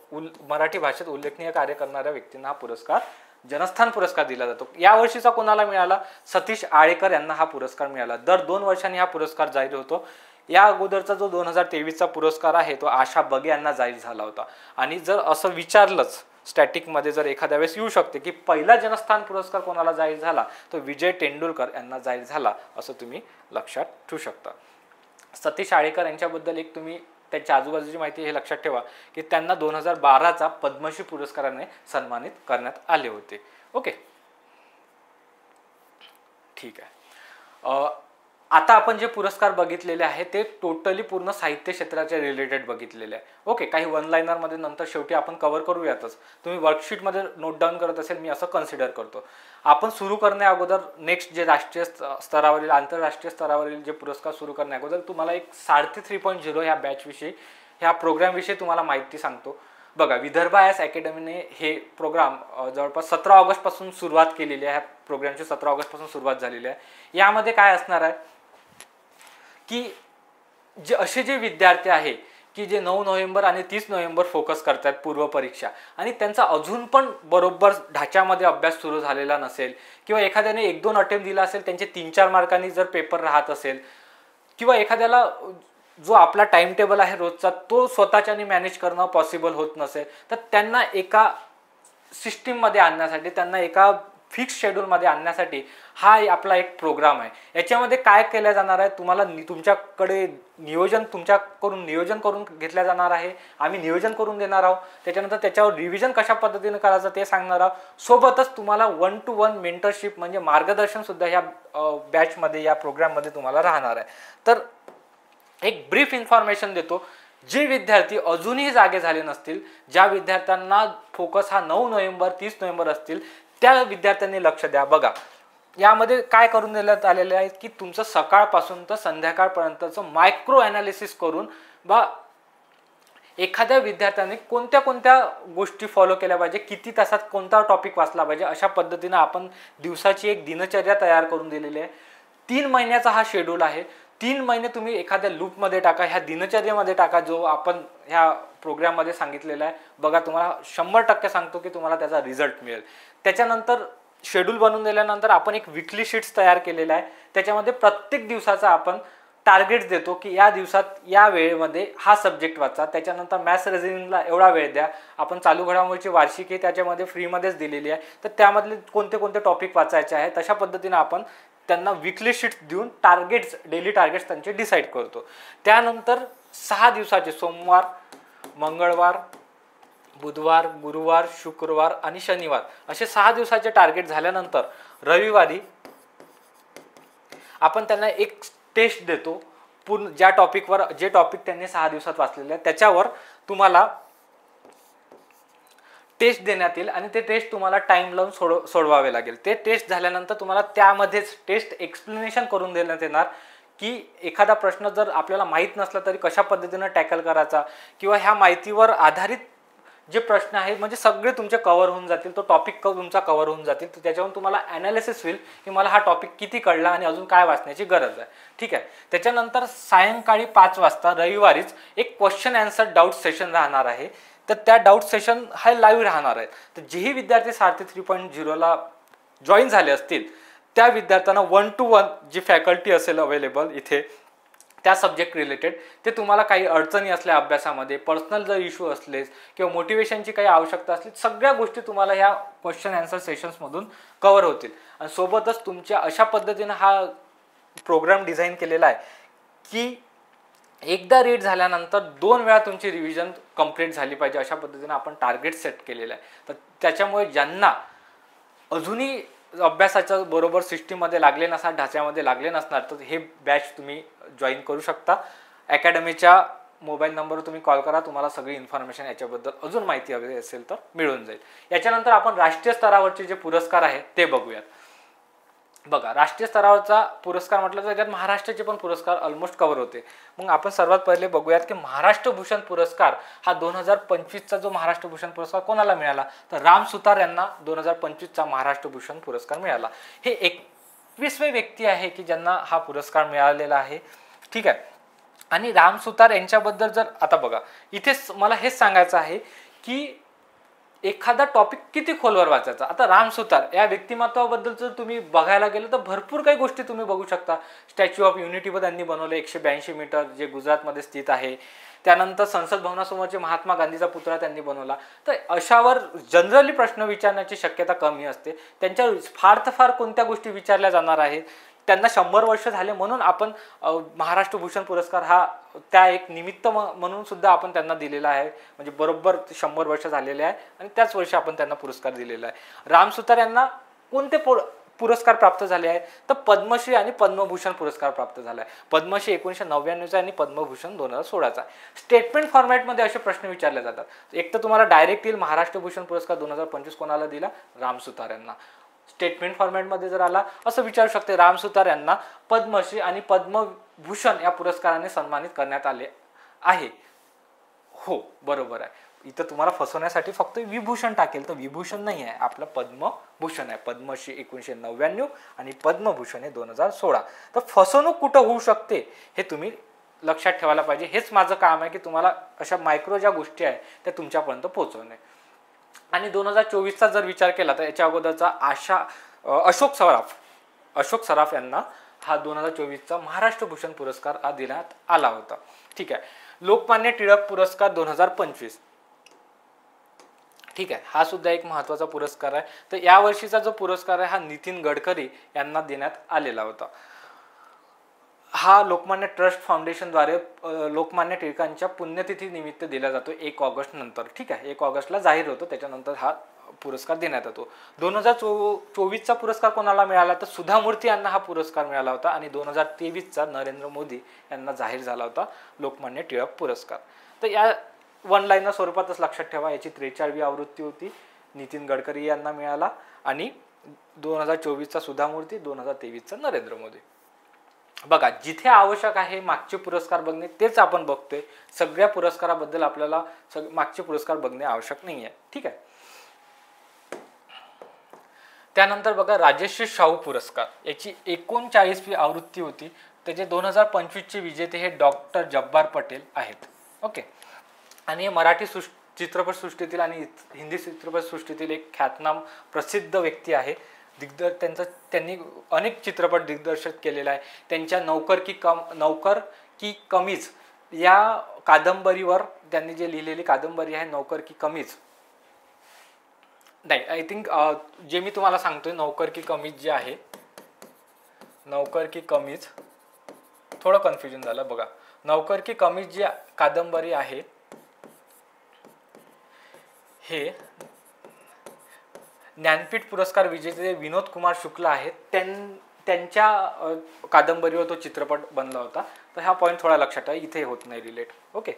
मराठी भाषेत उल्लेखनीय कार्य करणाऱ्या व्यक्तींना हा पुरस्कार जनस्थान पुरस्कार दिला जातो. या वर्षीचा कोणाला मिळाला, सतीश आळेकर यांना हा पुरस्कार मिळाला. दर 2 वर्षांनी हा पुरस्कार जाहीर होतो. या अगोदरचा जो 2023चा पुरस्कार आहे तो आशा बगे यांना जाहीर झाला होता. आणि जर असं विचारलंच स्टॅटिकमध्ये जर एखाद्या वेळेस येऊ शकते की पहिला जनस्थान पुरस्कार कोणाला जाहीर झाला तो विजय तेंडुलकर यांना जाहीर झाला, असं तुम्ही लक्षात ठेवू शकता. सतीश आळेकर यांच्याबद्दल एक तुम्ही त्यांच्या आजूबाजूची माहिती हे लक्षात ठेवा की त्यांना 2012चा पद्मश्री पुरस्काराने सन्मानित करण्यात आले होते. ओके, ठीक आहे. आता आपण जे पुरस्कार बघितलेले आहे ते टोटली पूर्ण साहित्य क्षेत्राच्या रिलेटेड बघितलेले आहे. ओके, काही वन लाईनरमध्ये नंतर शेवटी आपण कव्हर करूयातच. तुम्ही वर्कशीटमध्ये नोट डाऊन करत असेल, मी असं कन्सिडर करतो. आपण सुरू करण्या अगोदर नेक्स्ट जे राष्ट्रीय स्तरावरील आंतरराष्ट्रीय स्तरावरील जे पुरस्कार सुरू करण्या अगोदर तुम्हाला एक सारथी 3.0 ह्या बॅचविषयी, ह्या प्रोग्रामविषयी तुम्हाला माहिती सांगतो. बघा, विदर्भ आयएस अकॅडमीने हे प्रोग्राम जवळपास 17 ऑगस्टपासून सुरुवात केलेली आहे. ह्या प्रोग्रामची 17 ऑगस्टपासून सुरुवात झालेली आहे. यामध्ये काय असणार आहे की जे असे जे विद्यार्थी आहे की जे 9 नोव्हेंबर आणि 30 नोव्हेंबर फोकस करतात पूर्व परीक्षा आणि त्यांचा अजून पण बरोबर ढाच्यामध्ये अभ्यास सुरू झालेला नसेल किंवा एखाद्याने 1-2 अटेम्प्ट दिला असेल, त्यांचे 3-4 मार्कांनी जर पेपर राहत असेल किंवा एखाद्याला जो आपला टाइम टेबल आहे रोजचा तो स्वतःच्याने मॅनेज करणं पॉसिबल होत नसेल, तर त्यांना एका सिस्टीममध्ये आणण्यासाठी, त्यांना एका फिक्स शेड्यूलमध्ये आणण्यासाठी हा आपला एक प्रोग्राम आहे. याच्यामध्ये काय केलं जाणार आहे, तुम्हाला तुमच्याकडे तुमच्याकडून नियोजन करून घेतलं जाणार आहे. आम्ही नियोजन करून देणार आहोत. त्याच्यानंतर त्याच्यावर रिव्हिजन कशा पद्धतीने करायचं ते सांगणार आहोत. सोबतच तुम्हाला 1-to-1 मेंटरशिप म्हणजे मार्गदर्शन सुद्धा ह्या बॅचमध्ये, या प्रोग्राममध्ये तुम्हाला राहणार आहे. तर एक ब्रीफ इन्फॉर्मेशन देतो. जे विद्यार्थी अजूनही जागे झाले नसतील, ज्या विद्यार्थ्यांना फोकस हा 9 नोव्हेंबर 30 नोव्हेंबर असतील, त्या विद्यार्थ्यांनी लक्ष द्या. बघा, यामध्ये काय करून देण्यात आलेले आहे की तुमचं सकाळपासून तर संध्याकाळपर्यंतचं मायक्रो ॲनालिसिस करून एखाद्या विद्यार्थ्याने कोणत्या कोणत्या गोष्टी फॉलो केल्या पाहिजे, किती तासात कोणता टॉपिक वाचला पाहिजे, अशा पद्धतीनं आपण दिवसाची एक दिनचर्या तयार करून दिलेली आहे. 3 महिन्याचा हा शेड्यूल आहे. 3 महिने तुम्ही एखाद्या लूपमध्ये टाका, ह्या दिनचर्येमध्ये टाका जो आपण ह्या प्रोग्राममध्ये सांगितलेला आहे. बघा, तुम्हाला 100% सांगतो की तुम्हाला त्याचा रिझल्ट मिळेल. त्याच्यानंतर शेड्यूल बनवून दिल्यानंतर आपण एक वीकली शीट्स तयार केलेला आहे. त्याच्यामध्ये प्रत्येक दिवसाचा आपण टार्गेट्स देतो की या दिवसात या वेळेमध्ये हा सब्जेक्ट वाचा, त्याच्यानंतर मॅथ्स रिझनिंगला एवढा वेळ द्या. आपण चालू घडामोडीची वार्षिकी त्याच्यामध्ये फ्रीमध्येच दिलेली आहे, तर त्यामधले कोणते कोणते टॉपिक वाचायचे आहेत तशा पद्धतीने आपण त्यांना वीकली शीट्स देऊन टार्गेट्स, डेली टार्गेट्स त्यांचे डिसाईड करतो. त्यानंतर 6 दिवसाचे सोमवार, मंगळवार, बुधवार, गुरुवार, शुक्रवार आणि शनिवार असे 6 दिवसाचे टार्गेट झाल्यानंतर रविवारी आपण त्यांना एक टेस्ट देतो. पूर्ण ज्या टॉपिकवर जे टॉपिक त्यांनी 6 दिवसात वाचलेले आहे त्याच्यावर तुम्हाला टेस्ट देण्यात येईल आणि ते टेस्ट तुम्हाला टाइम लावून सोडवावे लागेल. ते टेस्ट झाल्यानंतर तुम्हाला त्यामध्येच टेस्ट एक्सप्लेनेशन करून देण्यात येणार की एखादा प्रश्न जर आपल्याला माहीत नसला तरी कशा पद्धतीनं टॅकल करायचा किंवा ह्या माहितीवर आधारित जे प्रश्न आहेत म्हणजे सगळे तुमचे कव्हर होऊन जातील, तो टॉपिक तुमचा कव्हर होऊन जातील. तर त्याच्यावरून तुम्हाला ॲनालिसिस होईल की मला हा टॉपिक किती कळला आणि अजून काय वाचण्याची गरज आहे. ठीक आहे. त्याच्यानंतर सायंकाळी 5 वाजता रविवारीच एक क्वेश्चन आन्सर डाऊट सेशन राहणार आहे. तर त्या डाऊट सेशन हा लाईव्ह राहणार आहे. तर जेही विद्यार्थी सारथी 3.0ला जॉईन झाले असतील त्या विद्यार्थ्यांना 1 to 1 जी फॅकल्टी असेल अवेलेबल इथे त्या सब्जेक्ट रिलेटेड, ते तुम्हाला काही अडचणी असल्या अभ्यासामध्ये, पर्सनल जर इश्यू असले किंवा मोटिवेशनची काही आवश्यकता असली, सगळ्या गोष्टी तुम्हाला ह्या क्वेश्चन आन्सर सेशन्समधून कव्हर होतील. आणि सोबतच तुमच्या अशा पद्धतीनं हा प्रोग्राम डिझाईन केलेला आहे की एकदा रीड झाल्यानंतर 2 वेळा तुमची रिव्हिजन कंप्लीट झाली पाहिजे, अशा पद्धतीनं आपण टार्गेट सेट केलेलं आहे. तर त्याच्यामुळे ज्यांना अजूनही अभ्यासाच्या बरोबर सिस्टीममध्ये लागले नसणार, ढाच्यामध्ये लागले नसणार, तर हे बॅच तुम्ही जॉईन करू शकता. अकॅडमीच्या मोबाईल नंबरवर तुम्ही कॉल करा, तुम्हाला सगळी इन्फॉर्मेशन याच्याबद्दल अजून माहिती हवी असेल तर मिळून जाईल. याच्यानंतर आपण राष्ट्रीय स्तरावरचे जे पुरस्कार आहेत ते बघूयात. बघा, राष्ट्रीय स्तरावरचा पुरस्कार म्हटलं तर त्याच्यात महाराष्ट्राचे पण पुरस्कार ऑलमोस्ट कव्हर होते. मग आपण सर्वात पहिले बघूयात की महाराष्ट्र भूषण पुरस्कार हा 2025चा जो महाराष्ट्र भूषण पुरस्कार कोणाला मिळाला, तर राम सुतार यांना 2025चा महाराष्ट्र भूषण पुरस्कार मिळाला. हे 21वे व्यक्ती आहे की ज्यांना हा पुरस्कार मिळालेला आहे. ठीक आहे. आणि राम सुतार यांच्याबद्दल जर आता बघा, इथे मला हेच सांगायचं आहे की एखादा टॉपिक किती खोलवर वाचायचा. आता राम सुतार या व्यक्तिमत्वाबद्दल जर तुम्ही बघायला गेलं तर भरपूर काही गोष्टी तुम्ही बघू शकता. स्टॅच्यू ऑफ युनिटी पण त्यांनी बनवलं 182 मीटर, जे गुजरातमध्ये स्थित आहे. त्यानंतर संसद भवनासमोरचे महात्मा गांधीचा पुतळा त्यांनी बनवला. तर अशावर जनरली प्रश्न विचारण्याची शक्यता कमी असते. त्यांच्या फार तर फार कोणत्या गोष्टी विचारल्या जाणार आहेत. त्यांना 100 वर्ष झाले म्हणून आपण महाराष्ट्र भूषण पुरस्कार हा त्या एक निमित्त म्हणून सुद्धा आपण त्यांना दिलेला आहे. म्हणजे बरोबर 100 वर्ष झालेले आहे आणि त्याच वर्षी आपण त्यांना पुरस्कार दिलेला आहे. राम सुतार यांना कोणते पुरस्कार प्राप्त झाले आहेत, तर पद्मश्री आणि पद्मभूषण पुरस्कार प्राप्त झाला आहे. पद्मश्री 1999चा आणि पद्मभूषण 2016चा. स्टेटमेंट फॉर्मॅटमध्ये असे प्रश्न विचारले जातात. एक तर तुम्हाला डायरेक्ट येईल महाराष्ट्र भूषण पुरस्कार 2025 कोणाला दिला, राम सुतार यांना. स्टेटमेंट फॉर्मॅटमध्ये जर आला असं विचारू शकते, राम सुतार यांना पद्मश्री आणि पद्मभूषण या पुरस्काराने सन्मानित करण्यात आले आहे. हो, बरोबर आहे. इथं तुम्हाला फसवण्यासाठी फक्त विभूषण टाकेल, तर विभूषण नाही आहे, आपलं पद्मभूषण आहे. पद्मश्री 1999 आणि पद्मभूषण हे 2016. तर फसवणूक कुठं होऊ शकते हे तुम्ही लक्षात ठेवायला पाहिजे. हेच माझं काम आहे की तुम्हाला अशा मायक्रो ज्या गोष्टी आहेत त्या तुमच्यापर्यंत पोहोचवणे. आणि 2024चा जर विचार केला तर याच्या अगोदरचा अशोक सराफ यांना हा 2024चा महाराष्ट्र भूषण पुरस्कार देण्यात आला होता. ठीक आहे. लोकमान्य टिळक पुरस्कार 2025. ठीक आहे, हा सुद्धा एक महत्त्वाचा पुरस्कार आहे. तर या वर्षीचा जो पुरस्कार आहे हा नितीन गडकरी यांना देण्यात आलेला होता. हा लोकमान्य ट्रस्ट फाउंडेशनद्वारे लोकमान्य टिळकांच्या पुण्यतिथी निमित्त दिला जातो 1 ऑगस्ट नंतर. ठीक आहे, 1 ऑगस्टला जाहीर होतो, त्याच्यानंतर हा पुरस्कार देण्यात येतो. 2024चा पुरस्कार कोणाला मिळाला, तर सुधा मूर्ती यांना हा पुरस्कार मिळाला होता. आणि 2023चा नरेंद्र मोदी यांना जाहीर झाला होता लोकमान्य टिळक पुरस्कार. तर या वन लाईनर स्वरूपातच लक्षात ठेवा. याची 43वी आवृत्ती होती. नितीन गडकरी यांना मिळाला आणि 2024चा सुधा मूर्ती, 2023चा नरेंद्र मोदी. बघा, जिथे आवश्यक आहे मागचे पुरस्कार बघणे तेच आपण बघतोय. सगळ्या पुरस्काराबद्दल आपल्याला मागचे पुरस्कार बघणे आवश्यक नाही आहे. ठीक आहे. त्यानंतर बघा, राजश्री शाहू पुरस्कार याची 39वी आवृत्ती होती. त्याचे 2025चे विजेते हे डॉक्टर जब्बार पटेल आहेत. ओके. आणि हे मराठी चित्रपटसृष्टीतील आणि हिंदी चित्रपटसृष्टीतील एक ख्यातनाम प्रसिद्ध व्यक्ती आहे. त्यांनी अनेक चित्रपट दिग्दर्शित केलेला आहे. त्यांच्या नौकर की कमीज या कादंबरीवर त्यांनी जे लिहिलेली कादंबरी आहे नौकर की कमीज, नाही आय थिंक जे मी तुम्हाला सांगतोय नौकर की कमीज जे आहे, नौकर की कमीज, थोडं कन्फ्युजन झालं. बघा, नौकर की कमीज जी कादंबरी आहे हे ज्ञानपीठ पुरस्कार विजेते विनोद कुमार शुक्ला आहेत. त्यांच्या कादंबरीवर तो चित्रपट बनला होता. तर हा पॉईंट थोडा लक्षात ठेवा, इथे होत नाही रिलेट. ओके.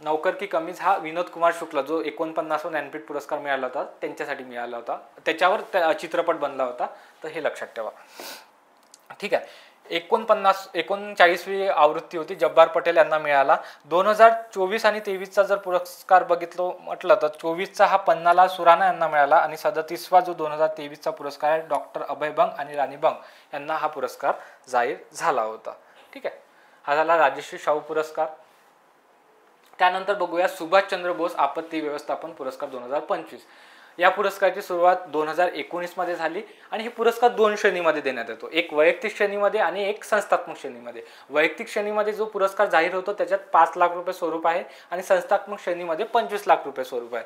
नौकर की कमीज हा विनोद कुमार शुक्ला जो 49वा ज्ञानपीठ पुरस्कार मिळाला होता त्यांच्यासाठी मिळाला होता, त्याच्यावर चित्रपट बनला होता. तर हे लक्षात ठेवा. ठीक आहे. 39वी आवृत्ती होती, जब्बार पटेल यांना मिळाला. 2024 आणि 23चा जर पुरस्कार बघितलं म्हटलं तर 24चा हा पन्नालाल सुराणा यांना मिळाला आणि 37वा जो 2023चा पुरस्कार आहे डॉक्टर अभय बंग आणि राणी बंग यांना हा पुरस्कार जाहीर झाला होता. ठीक आहे, हा झाला राजश्री शाहू पुरस्कार. त्यानंतर बघूया सुभाषचंद्र बोस आपत्ती व्यवस्थापन पुरस्कार 2025. या पुरस्काराची सुरुवात 2019 मध्ये झाली आणि हे पुरस्कार 2 श्रेणीमध्ये देण्यात येतो, एक वैयक्तिक श्रेणीमध्ये आणि एक संस्थात्मक श्रेणीमध्ये. वैयक्तिक श्रेणीमध्ये जो पुरस्कार जाहीर होतो त्याच्यात 5 लाख रुपये स्वरूप आहे आणि संस्थात्मक श्रेणीमध्ये 25 लाख रुपये स्वरूप आहे.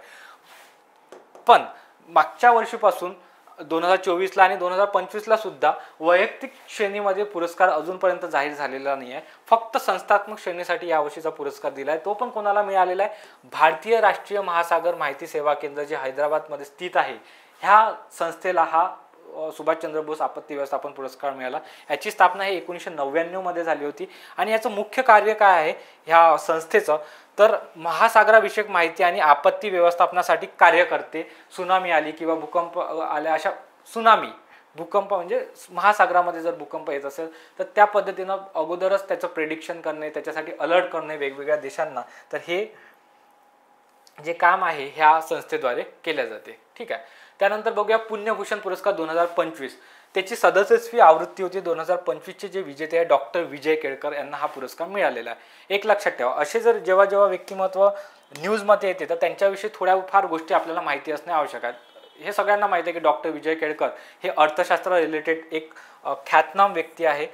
पण मागच्या वर्षीपासून 2024ला आणि 2025ला सुद्धा वैयक्तिक श्रेणीमध्ये पुरस्कार अजूनपर्यंत जाहीर झालेला नाही आहे. फक्त संस्थात्मक श्रेणीसाठी यावर्षीचा पुरस्कार दिला आहे. तो पण कोणाला मिळालेला आहे? भारतीय राष्ट्रीय महासागर माहिती सेवा केंद्र जे हैदराबादमध्ये स्थित आहे, ह्या संस्थेला हा सुभाषचंद्र बोस आपत्ती व्यवस्थापन पुरस्कार मिळाला. याची स्थापना ही 1999 मध्ये झाली होती आणि याचं मुख्य कार्य काय आहे ह्या संस्थेचं, तर महासागराविषयक माहिती आणि आपत्ती व्यवस्थापनासाठी कार्य करते. सुनामी आली किंवा भूकंप आल्या, अशा भूकंप म्हणजे महासागरामध्ये जर भूकंप येत असेल तर त्या पद्धतीनं अगोदरच त्याचं प्रेडिक्शन करणे, त्याच्यासाठी अलर्ट करणे वेगवेगळ्या देशांना, तर हे जे काम आहे ह्या संस्थेद्वारे केले जाते. ठीक आहे, त्यानंतर बघूया पुण्यभूषण पुरस्कार 2025. त्याची 67वी आवृत्ती होती. 2025चे जे विजेते आहे डॉक्टर विजय केळकर यांना हा पुरस्कार मिळालेला आहे. एक लक्षात ठेवा, असे जर जेव्हा व्यक्तिमत्व न्यूजमध्ये येते तर त्यांच्याविषयी थोड्याफार गोष्टी आपल्याला माहिती असणे आवश्यक आहे. हे सगळ्यांना माहिती आहे की डॉक्टर विजय केळकर हे अर्थशास्त्र रिलेटेड एक ख्यातनाम व्यक्ती आहे.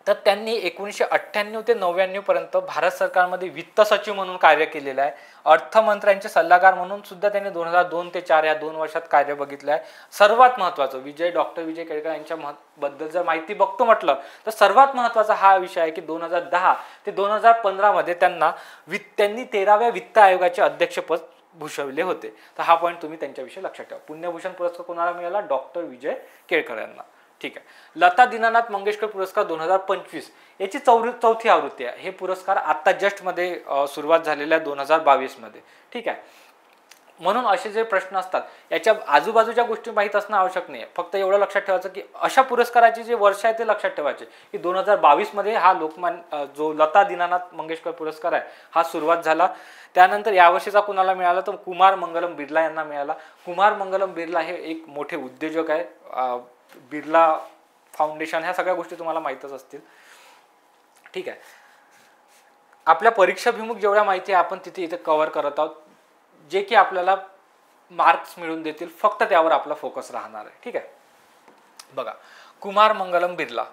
तर त्यांनी 1998 ते 99 पर्यंत भारत सरकारमध्ये वित्त सचिव म्हणून कार्य केलेलं आहे. अर्थमंत्र्यांचे सल्लागार म्हणून सुद्धा त्यांनी 2002 ते 4 या 2 वर्षात कार्य बघितलं आहे. सर्वात महत्त्वाचं डॉक्टर विजय केळकर यांच्या बद्दल जर माहिती बघतो म्हटलं तर सर्वात महत्त्वाचा हा विषय आहे की 2010 ते 2015 मध्ये त्यांनी 13व्या वित्त आयोगाचे अध्यक्षपद भूषवले होते. तर हा पॉईंट तुम्ही त्यांच्याविषयी लक्षात ठेवा. पुण्यभूषण पुरस्कार कोणाला मिळाला? डॉक्टर विजय केळकर यांना. ठीक आहे, लता दीनानाथ मंगेशकर पुरस्कार 2025 याची 4थी आवृत्ती आहे. हे पुरस्कार आता जस्ट मध्ये सुरुवात झालेल्या 2022 मध्ये. ठीक आहे, म्हणून असे जे प्रश्न असतात याच्या आजूबाजूच्या गोष्टी माहीत असणं आवश्यक नाही. फक्त एवढं लक्षात ठेवायचं की अशा पुरस्काराचे जे वर्ष आहे ते लक्षात ठेवायचे की 2022 मध्ये हा जो लता दीनानाथ मंगेशकर पुरस्कार आहे हा सुरुवात झाला. त्यानंतर यावर्षीचा कुणाला मिळाला तर कुमार मंगलम बिर्ला यांना मिळाला. कुमार मंगलम बिर्ला हे एक मोठे उद्योजक आहे. बिर्ला फाउंडेशन, ह्या सगळ्या गोष्टी तुम्हाला माहीतच असतील. ठीक आहे, आपल्या परीक्षाभिमुख जेवढ्या माहिती आहे आपण इथे कव्हर करत आहोत, जे की आपल्याला मार्क्स मिळवून देतील, फक्त त्यावर आपला फोकस राहणार आहे. ठीक आहे, बघा कुमार मंगलम बिर्ला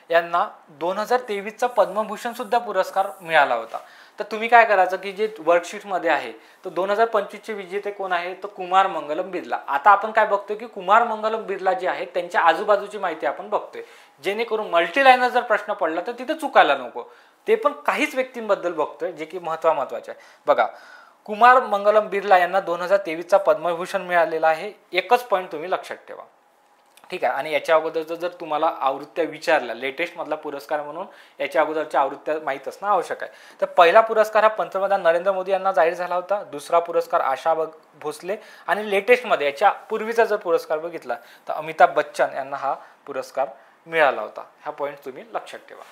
यांना 2023चा पद्मभूषण सुद्धा पुरस्कार मिळाला होता. तर तुम्ही काय करायचं की जे वर्कशीटमध्ये आहे तर 2025चे विजेते कोण आहे तर कुमार मंगलम बिर्ला. आता आपण काय बघतोय की कुमार मंगलम बिर्ला जे आहे त्यांच्या आजूबाजूची माहिती आपण बघतोय, जेणेकरून मल्टीलाईनर जर प्रश्न पडला तर तिथे चुकायला नको. ते पण काहीच व्यक्तींबद्दल बघतोय जे की महत्त्वाचे आहे. बघा कुमार मंगलम बिर्ला यांना 2023चा पद्मभूषण मिळालेला आहे. एकच पॉईंट तुम्ही लक्षात ठेवा. ठीक आहे, आणि याच्या अगोदरचं जर तुम्हाला आवृत्त्या विचारल्या लेटेस्ट मधला पुरस्कार म्हणून याच्या अगोदरच्या आवृत्त्या माहीत असणं आवश्यक आहे. तर पहिला पुरस्कार हा पंतप्रधान नरेंद्र मोदी यांना जाहीर झाला होता. दुसरा पुरस्कार आशा भोसले आणि लेटेस्टमध्ये याच्या पूर्वीचा जर पुरस्कार बघितला तर अमिताभ बच्चन यांना हा पुरस्कार मिळाला होता. हा पॉईंट तुम्ही लक्षात ठेवा.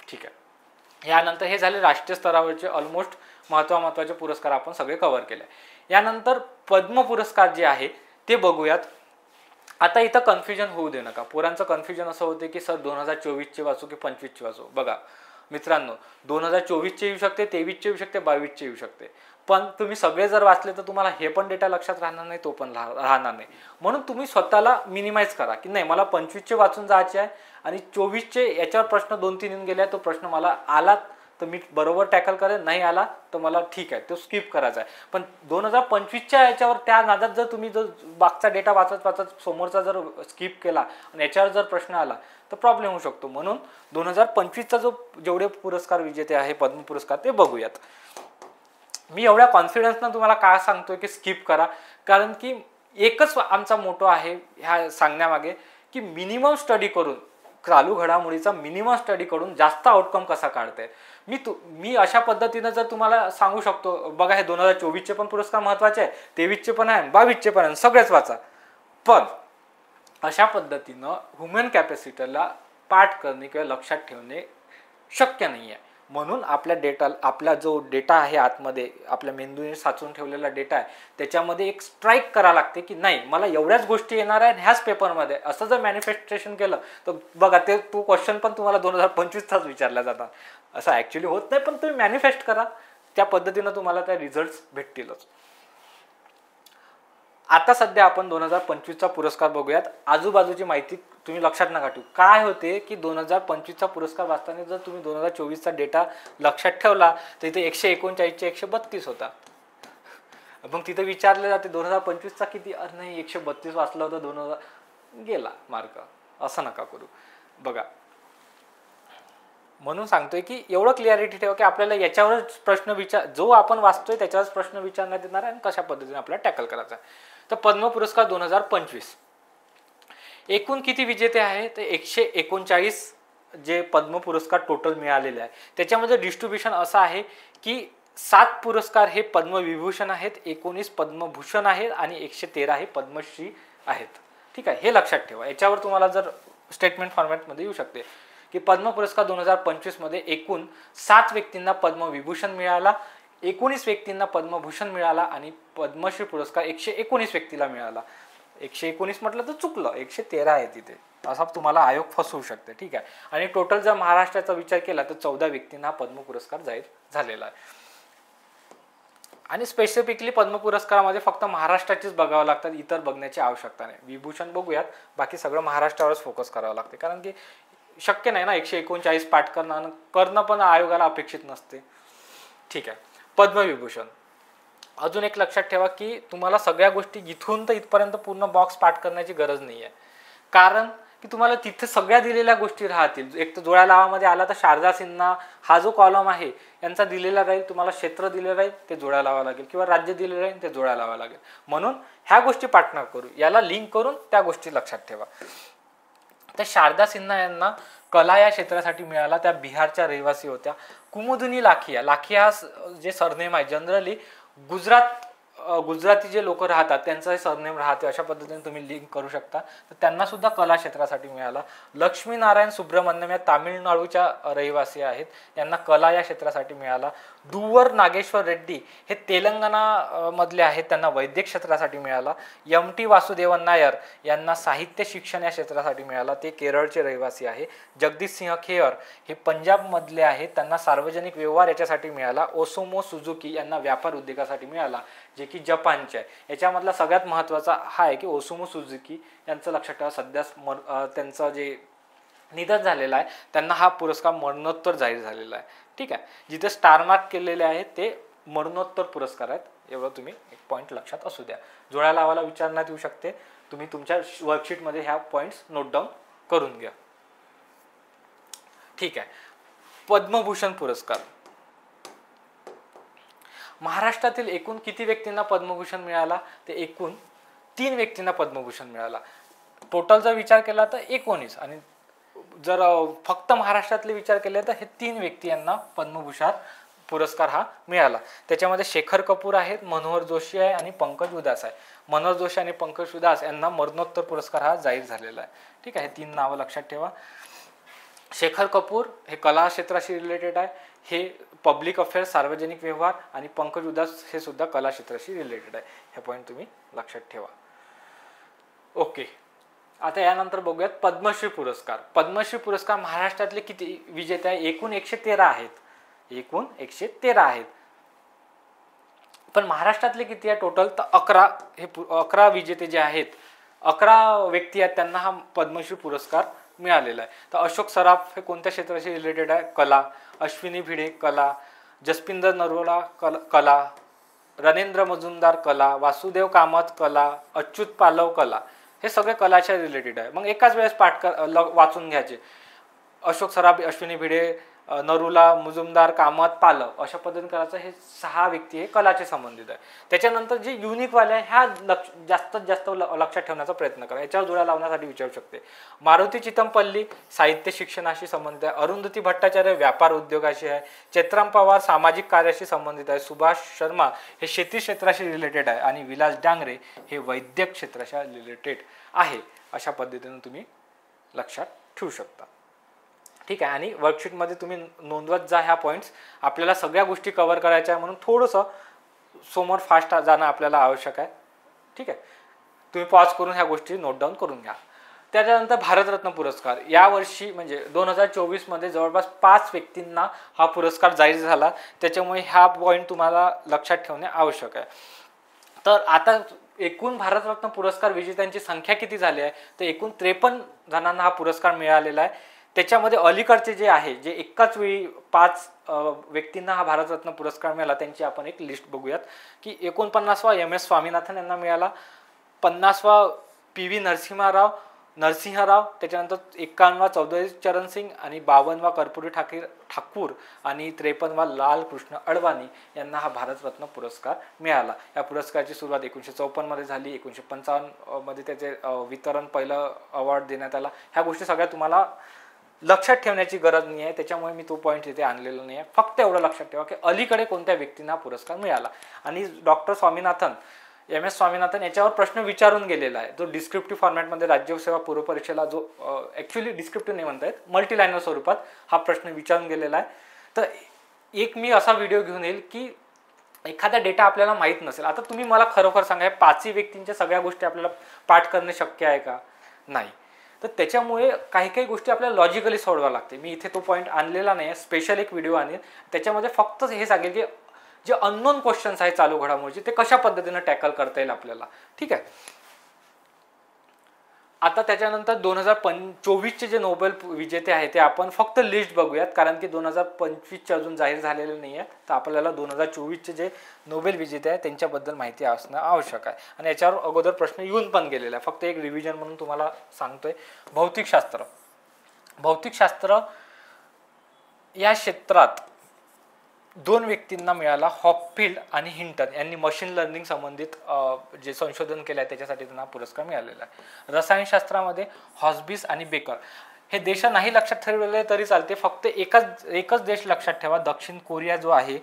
ठीक आहे, यानंतर हे झाले राष्ट्रीय स्तरावरचे ऑलमोस्ट महत्त्वाचे पुरस्कार आपण सगळे कव्हर केले. यानंतर पद्म पुरस्कार जे आहे ते बघूयात. आता इथं कन्फ्युजन होऊ दे नका. पोरांचं कन्फ्युजन असं होते की सर 2024चे वाचू की 25चे वाचू. बघा मित्रांनो, 2024चे येऊ शकते, 23चे येऊ शकते, 22चे येऊ शकते. पण तुम्ही सगळे जर वाचले तर तुम्हाला हे पण डेटा लक्षात राहणार नाही, तो पण राहणार नाही. म्हणून तुम्ही स्वतःला मिनिमाइज करा की नाही मला 25चे वाचून जायचे आहे आणि 24चे याच्यावर प्रश्न 2-3 येऊन गेले, तो प्रश्न मला आला तर मी बरोबर टॅकल करेन, नाही आला तर मला ठीक आहे तो स्किप करायचा आहे. पण 2025च्या याच्यावर त्या नादात जर तुम्ही जर मागचा डेटा वाचत समोरचा जर स्किप केला आणि याच्यावर जर प्रश्न आला तर प्रॉब्लेम होऊ शकतो. म्हणून 2025चा जेवढे पुरस्कार विजेते आहे पद्म पुरस्कार ते बघूयात. मी एवढ्या कॉन्फिडन्सनं तुम्हाला काय सांगतोय की स्किप करा, कारण की एकच आमचा मोटो आहे ह्या सांगण्यामागे की मिनिमम स्टडी करून, चालू घडामोडीचा मिनिमम स्टडी करून जास्त आउटकम कसा काढता येईल. मी अशा पद्धतीनं जर तुम्हाला सांगू शकतो, बघा हे 2024चे पण पुरस्कार महत्त्वाचे आहे, 23चे पण आहे, 22चे पण आहे, सगळेच वाचा. पण अशा पद्धतीनं ह्युमन कॅपॅसिटीला पाठ करणे किंवा लक्षात ठेवणे शक्य नाही आहे. म्हणून आपला जो डेटा आहे आतमध्ये, आपल्या मेंदूने साचून ठेवलेला डेटा आहे, त्याच्यामध्ये एक स्ट्राईक करावं लागते की नाही मला एवढ्याच गोष्टी येणार आहेत ह्याच पेपरमध्ये. असं जर मॅनिफेस्टेशन केलं तर बघा ते क्वेश्चन पण तुम्हाला 2025चाच विचारला जातात. असं ॲक्च्युली होत नाही, पण तुम्ही मॅनिफेस्ट करा, त्या पद्धतीनं तुम्हाला त्या रिझल्ट्स भेटतीलच. आता सध्या आपण 2025चा पुरस्कार बघूयात. आजूबाजूची माहिती तुम्ही लक्षात नका ठेवू. काय होते की 2025चा पुरस्कार वाचताना जर तुम्ही 2024चा डेटा लक्षात ठेवला तर इथे 139 चे 132 होता. मग तिथे विचारले जाते 2025चा किती, अरे नाही 132 वाचला होता, 2000 गेला मार्क. असं नका करू. बघा म्हणून सांगतोय की एवढं क्लिअरिटी ठेवा की आपल्याला याच्यावरच प्रश्न जो आपण वाचतोय त्याच्यावरच प्रश्न विचारण्यात येणार आहे आणि कशा पद्धतीने आपल्याला टॅकल करायचा आहे. तर पद्म पुरस्कार 2025 एकूण किती विजेते आहे ते 139 जे पद्म पुरस्कार टोटल मिळालेले आहे. त्याच्यामध्ये डिस्ट्रीब्युशन असं आहे की 7 पुरस्कार हे पद्मविभूषण आहेत, 19 पद्मभूषण आहेत आणि 113 हे पद्मश्री आहेत. ठीक आहे, हे लक्षात ठेवा. याच्यावर तुम्हाला जर स्टेटमेंट फॉर्मॅटमध्ये येऊ शकते की पद्म पुरस्कार 2025 मध्ये एकूण 7 व्यक्तींना पद्मविभूषण मिळाला, 19 व्यक्तींना पद्मभूषण मिळाला आणि पद्मश्री पुरस्कार 119 व्यक्तीला मिळाला. 119 म्हटलं तर चुकलं, 113 आहे तिथे, असा तुम्हाला आयोग फसवू शकते. ठीक आहे, आणि टोटल जर महाराष्ट्राचा विचार केला तर 14 व्यक्तींना पद्म पुरस्कार जाहीर झालेला आहे. आणि स्पेसिफिकली पद्म पुरस्कारामध्ये फक्त महाराष्ट्राचेच बघावं लागतात, इतर बघण्याची आवश्यकता नाही. विभूषण बघूयात, बाकी सगळं महाराष्ट्रावरच फोकस करावं लागते, कारण की शक्य नाही ना 139 पाठ करणं पण आयोगाला अपेक्षित नसते. ठीक आहे, पद्मविभूषण अजून एक लक्षात ठेवा की तुम्हाला सगळ्या गोष्टी इथून तर इथपर्यंत पूर्ण बॉक्स पाठ करण्याची गरज नाही आहे, कारण की तुम्हाला तिथे सगळ्या दिलेल्या गोष्टी राहतील. एक तर जोड्या लावामध्ये आला तर शारदा सिन्हा हा जो कॉलम आहे यांचा दिलेला राहील, तुम्हाला क्षेत्र दिलेलं राहील ते जोड्या लावावं लागेल, किंवा राज्य दिलेलं राहील ते जोड्या लावावं लागेल. म्हणून ह्या गोष्टी पाठ न करू, याला लिंक करून त्या गोष्टी लक्षात ठेवा. तर शारदा सिन्हा यांना कला या क्षेत्रासाठी मिळाला, त्या बिहारच्या रहिवासी होत्या. कुमुदिनी लाखिया जे सरनेम आहे, जनरली गुजराती जे लोक राहतात त्यांचं हे सरनेम राहते, अशा पद्धतीने तुम्ही लिंक करू शकता. तर त्यांना सुद्धा कला क्षेत्रासाठी मिळाला. लक्ष्मीनारायण सुब्रमण्यम या तामिळनाडूच्या रहिवासी आहेत, यांना कला या क्षेत्रासाठी मिळाला. दुव्वर नागेश्वर रेड्डी हे तेलंगणा मधले आहेत, त्यांना वैद्यक क्षेत्रासाठी मिळाला. MT वासुदेवन नायर यांना साहित्य शिक्षण या क्षेत्रासाठी मिळाला, ते केरळचे रहिवासी आहे. जगदीश सिंह खेर हे पंजाब मधले आहेत, त्यांना सार्वजनिक व्यवहार याच्यासाठी मिळाला. ओसोमो सुझुकी यांना व्यापार उद्योगासाठी मिळाला, जे की जपानचे आहे. याच्यामधला सगळ्यात महत्त्वाचा हा आहे की ओसोमो सुझुकी यांचं लक्षात ठेवा, सध्या त्यांचं जे निधन झालेलं आहे त्यांना हा पुरस्कार मरणोत्तर जाहीर झालेला आहे. ठीक आहे, जिथे स्टार मार्क केलेले आहेत ते मरणोत्तर पुरस्कार आहेत, एवढं तुम्ही एक पॉईंट लक्षात असू द्या. जोड्या लावायला विचारण्यात येऊ शकते, तुम्ही तुमच्या वर्कशीटमध्ये ह्या पॉईंट्स नोट डाऊन करून घ्या. ठीक आहे, पद्मभूषण पुरस्कार महाराष्ट्रातील एकूण किती व्यक्तींना पद्मभूषण मिळाला, ते एकूण 3 व्यक्तींना पद्मभूषण मिळाला. टोटल जर विचार केला तर 19, आणि जर फक्त महाराष्ट्रातले विचार केले तर हे 3 व्यक्ती यांना पद्मभूषण पुरस्कार हा मिळाला. त्याच्यामध्ये शेखर कपूर आहेत, मनोहर जोशी आहे आणि पंकज उदास आहे. मनोहर जोशी आणि पंकज उदास यांना मरणोत्तर पुरस्कार हा जाहीर झालेला आहे. ठीक आहे, 3 नावं लक्षात ठेवा. शेखर कपूर हे कला क्षेत्राशी रिलेटेड आहे, हे पब्लिक अफेअर्स सार्वजनिक व्यवहार, आणि पंकज उदास हे सुद्धा कला क्षेत्राशी रिलेटेड आहे. हे पॉईंट तुम्ही लक्षात ठेवा. ओके, आता यानंतर बघूयात पद्मश्री पुरस्कार. पद्मश्री पुरस्कार महाराष्ट्रातले किती विजेते आहे, एकूण 113 आहेत. एकूण 113 आहेत, पण महाराष्ट्रातले किती आहे टोटल, तर 11 विजेते जे आहेत, 11 व्यक्ती आहेत त्यांना हा पद्मश्री पुरस्कार मिळालेला आहे. तर अशोक सराफ हे कोणत्या क्षेत्राशी रिलेटेड आहे, कला. अश्विनी भिडे कला, जसपिंदर नरोला कला, रणेंद्र मजुमदार कला, वासुदेव कामत कला, अच्युत पालव कला, हे सगळे कलाच्या रिलेटेड आहे. मग एकाच वेळेस वाचून घ्यायचे. अशोक सराफ, अश्विनी भिडे, नरुला, मुजुमदार, कामत, पालव, अशा पद्धतीने करायचं. हे 6 व्यक्ती हे कलाचे संबंधित आहे. त्याच्यानंतर जे युनिकवाले आहे ह्या जास्तीत जास्त लक्षात ठेवण्याचा प्रयत्न करा. याच्यावर जोड्या लावण्यासाठी विचारू शकते. मारुती चितमपल्ली साहित्य शिक्षणाशी संबंधित आहे. अरुंधती भट्टाचार्य व्यापार उद्योगाशी आहे. चेतराम पवार सामाजिक कार्याशी संबंधित आहे. सुभाष शर्मा हे शेती क्षेत्राशी रिलेटेड आहे आणि विलास डांगरे हे वैद्यक क्षेत्राशी रिलेटेड आहे. अशा पद्धतीने तुम्ही लक्षात ठेवू शकता. ठीक आहे. आणि वर्कशीटमध्ये तुम्ही नोंदवत जा ह्या पॉईंट्स. आपल्याला सगळ्या गोष्टी कव्हर करायच्या आहे, म्हणून थोडंसं समोर फास्ट जाणं आपल्याला आवश्यक आहे. ठीक आहे. तुम्ही पॉज करून ह्या गोष्टी नोट डाऊन करून घ्या. त्याच्यानंतर भारतरत्न पुरस्कार यावर्षी म्हणजे 2024मध्ये जवळपास 5 व्यक्तींना हा पुरस्कार जाहीर झाला. त्याच्यामुळे हा पॉईंट तुम्हाला लक्षात ठेवणे आवश्यक आहे. तर आता एकूण भारतरत्न पुरस्कार विजेत्यांची संख्या किती झाली आहे, तर एकूण 53 जणांना हा पुरस्कार मिळालेला आहे. त्याच्यामध्ये अलीकडचे जे आहे, जे एकाच वेळी 5 व्यक्तींना हा भारतरत्न पुरस्कार मिळाला, त्यांची आपण एक लिस्ट बघूयात. की 49वा MS स्वामीनाथन यांना मिळाला, 50वा PV नरसिंहराव, त्याच्यानंतर 51वा चौधरी चरण सिंग आणि 52वा कर्पूरी ठाकूर आणि 53वा लालकृष्ण अडवाणी यांना हा भारतरत्न पुरस्कार मिळाला. या पुरस्काराची सुरुवात 1954मध्ये झाली. 1955मध्ये त्याचे वितरण, पहिलं अवॉर्ड देण्यात आला. ह्या गोष्टी सगळ्या तुम्हाला लक्षात ठेवण्याची गरज नाही आहे, त्याच्यामुळे मी तो पॉईंट इथे आणलेला नाही आहे. फक्त एवढं लक्षात ठेवा की अलीकडे कोणत्या व्यक्तींना पुरस्कार मिळाला. आणि डॉक्टर स्वामीनाथन, MS स्वामीनाथन याच्यावर प्रश्न विचारून गेलेला आहे, जो डिस्क्रिप्टिव्ह फॉर्मॅटमध्ये राज्यसेवा पूर्व परीक्षेला जो ॲक्च्युली डिस्क्रिप्टिव्ह नाही म्हणता येत, मल्टीलायनर स्वरूपात हा प्रश्न विचारून गेलेला आहे. तर एक मी असा व्हिडिओ घेऊन येईल की एखादा डेटा आपल्याला माहीत नसेल. आता तुम्ही मला खरोखर सांगा, या 5 व्यक्तींच्या सगळ्या गोष्टी आपल्याला पाठ करणे शक्य आहे का? नाही. तर त्याच्यामुळे काही काही गोष्टी आपल्याला लॉजिकली सोडवावं लागते. मी इथे तो पॉईंट आणलेला नाही आहे, स्पेशल एक व्हिडिओ आणेल, त्याच्यामध्ये फक्त हे सांगेल की जे अननोन क्वेश्चन्स आहे चालू घडामोडीचे ते कशा पद्धतीने टॅकल करता येईल आपल्याला. ठीक आहे. आता त्याच्यानंतर 2024चे जे नोबेल विजेते आहेत ते आपण फक्त लिस्ट बघूयात, कारण की 2025चे अजून जाहीर झालेले नाही आहे. तर आपल्याला 2024चे जे नोबेल विजेते आहेत त्यांच्याबद्दल माहिती असणं आवश्यक आहे. आणि याच्यावर अगोदर प्रश्न येऊन पण गेलेला आहे, फक्त एक रिव्हिजन म्हणून तुम्हाला सांगतोय. भौतिकशास्त्र या क्षेत्रात 2 व्यक्तींना मिळाला, हॉपफिल्ड आणि हिंटन यांनी मशीन लर्निंग संबंधित जे संशोधन केलं आहे त्याच्यासाठी त्यांना पुरस्कार मिळालेला आहे. रसायनशास्त्रामध्ये हॉस्बिस आणि बेकर, हे देश नाही लक्षात ठेवलेले तरी चालते, फक्त एकच देश लक्षात ठेवा, दक्षिण कोरिया जो आहे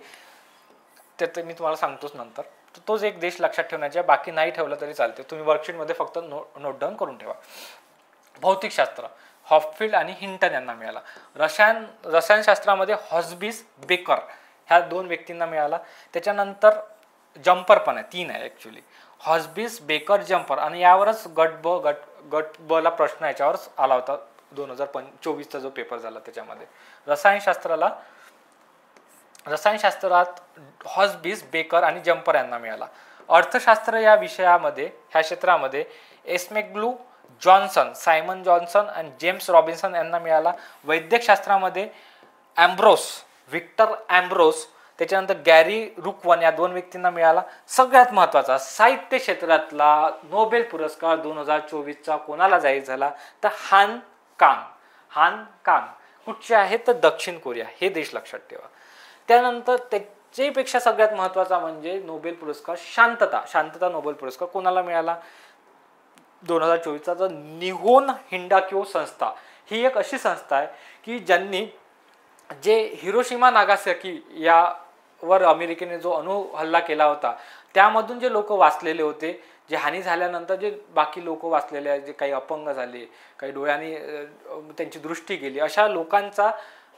ते मी तुम्हाला सांगतोच नंतर. तोच एक देश लक्षात ठेवण्याचा, बाकी नाही ठेवलं तरी चालते. तुम्ही वर्कशीटमध्ये फक्त नोट डाऊन करून ठेवा. भौतिकशास्त्र हॉपफिल्ड आणि हिंटन यांना मिळाला. रसायनशास्त्रामध्ये हॉस्बिस बेकर ह्या 2 व्यक्तींना मिळाला. त्याच्यानंतर जम्पर पण आहे, 3 आहे ॲक्च्युली, हॉस्बिस, बेकर, जम्पर. आणि यावरच गट ब ला प्रश्न याच्यावरच आला होता 2024चा जो पेपर झाला त्याच्यामध्ये. रसायनशास्त्रात हॉस्बिस, बेकर आणि जम्पर यांना मिळाला. अर्थशास्त्र या ह्या क्षेत्रामध्ये एस्मेग्लू जॉन्सन, सायमन जॉन्सन आणि जेम्स रॉबिन्सन यांना मिळाला. वैद्यकशास्त्रामध्ये व्हिक्टर ॲम्ब्रोस, त्याच्यानंतर गॅरी रुकवन या 2 व्यक्तींना मिळाला. सगळ्यात महत्त्वाचा साहित्य क्षेत्रातला नोबेल पुरस्कार 2024चा कोणाला जाहीर झाला, तर हान कांग कुठचे आहे, तर दक्षिण कोरिया हे देश लक्षात ठेवा. त्यानंतर त्याच्यापेक्षा सगळ्यात महत्त्वाचा म्हणजे नोबेल पुरस्कार शांतता नोबेल पुरस्कार कोणाला मिळाला 2024चा, तर निहोन हिंडाक्यो संस्था. ही एक अशी संस्था आहे की ज्यांनी जे हिरोशिमा नागासाकी यावर अमेरिकेने जो अणुहल्ला केला होता त्यामधून जे लोक वाचलेले होते, जे हानी झाल्यानंतर जे बाकी लोक वाचलेले आहेत, जे काही अपंग झाले, काही डोळ्यांनी त्यांची दृष्टी गेली, अशा लोकांचा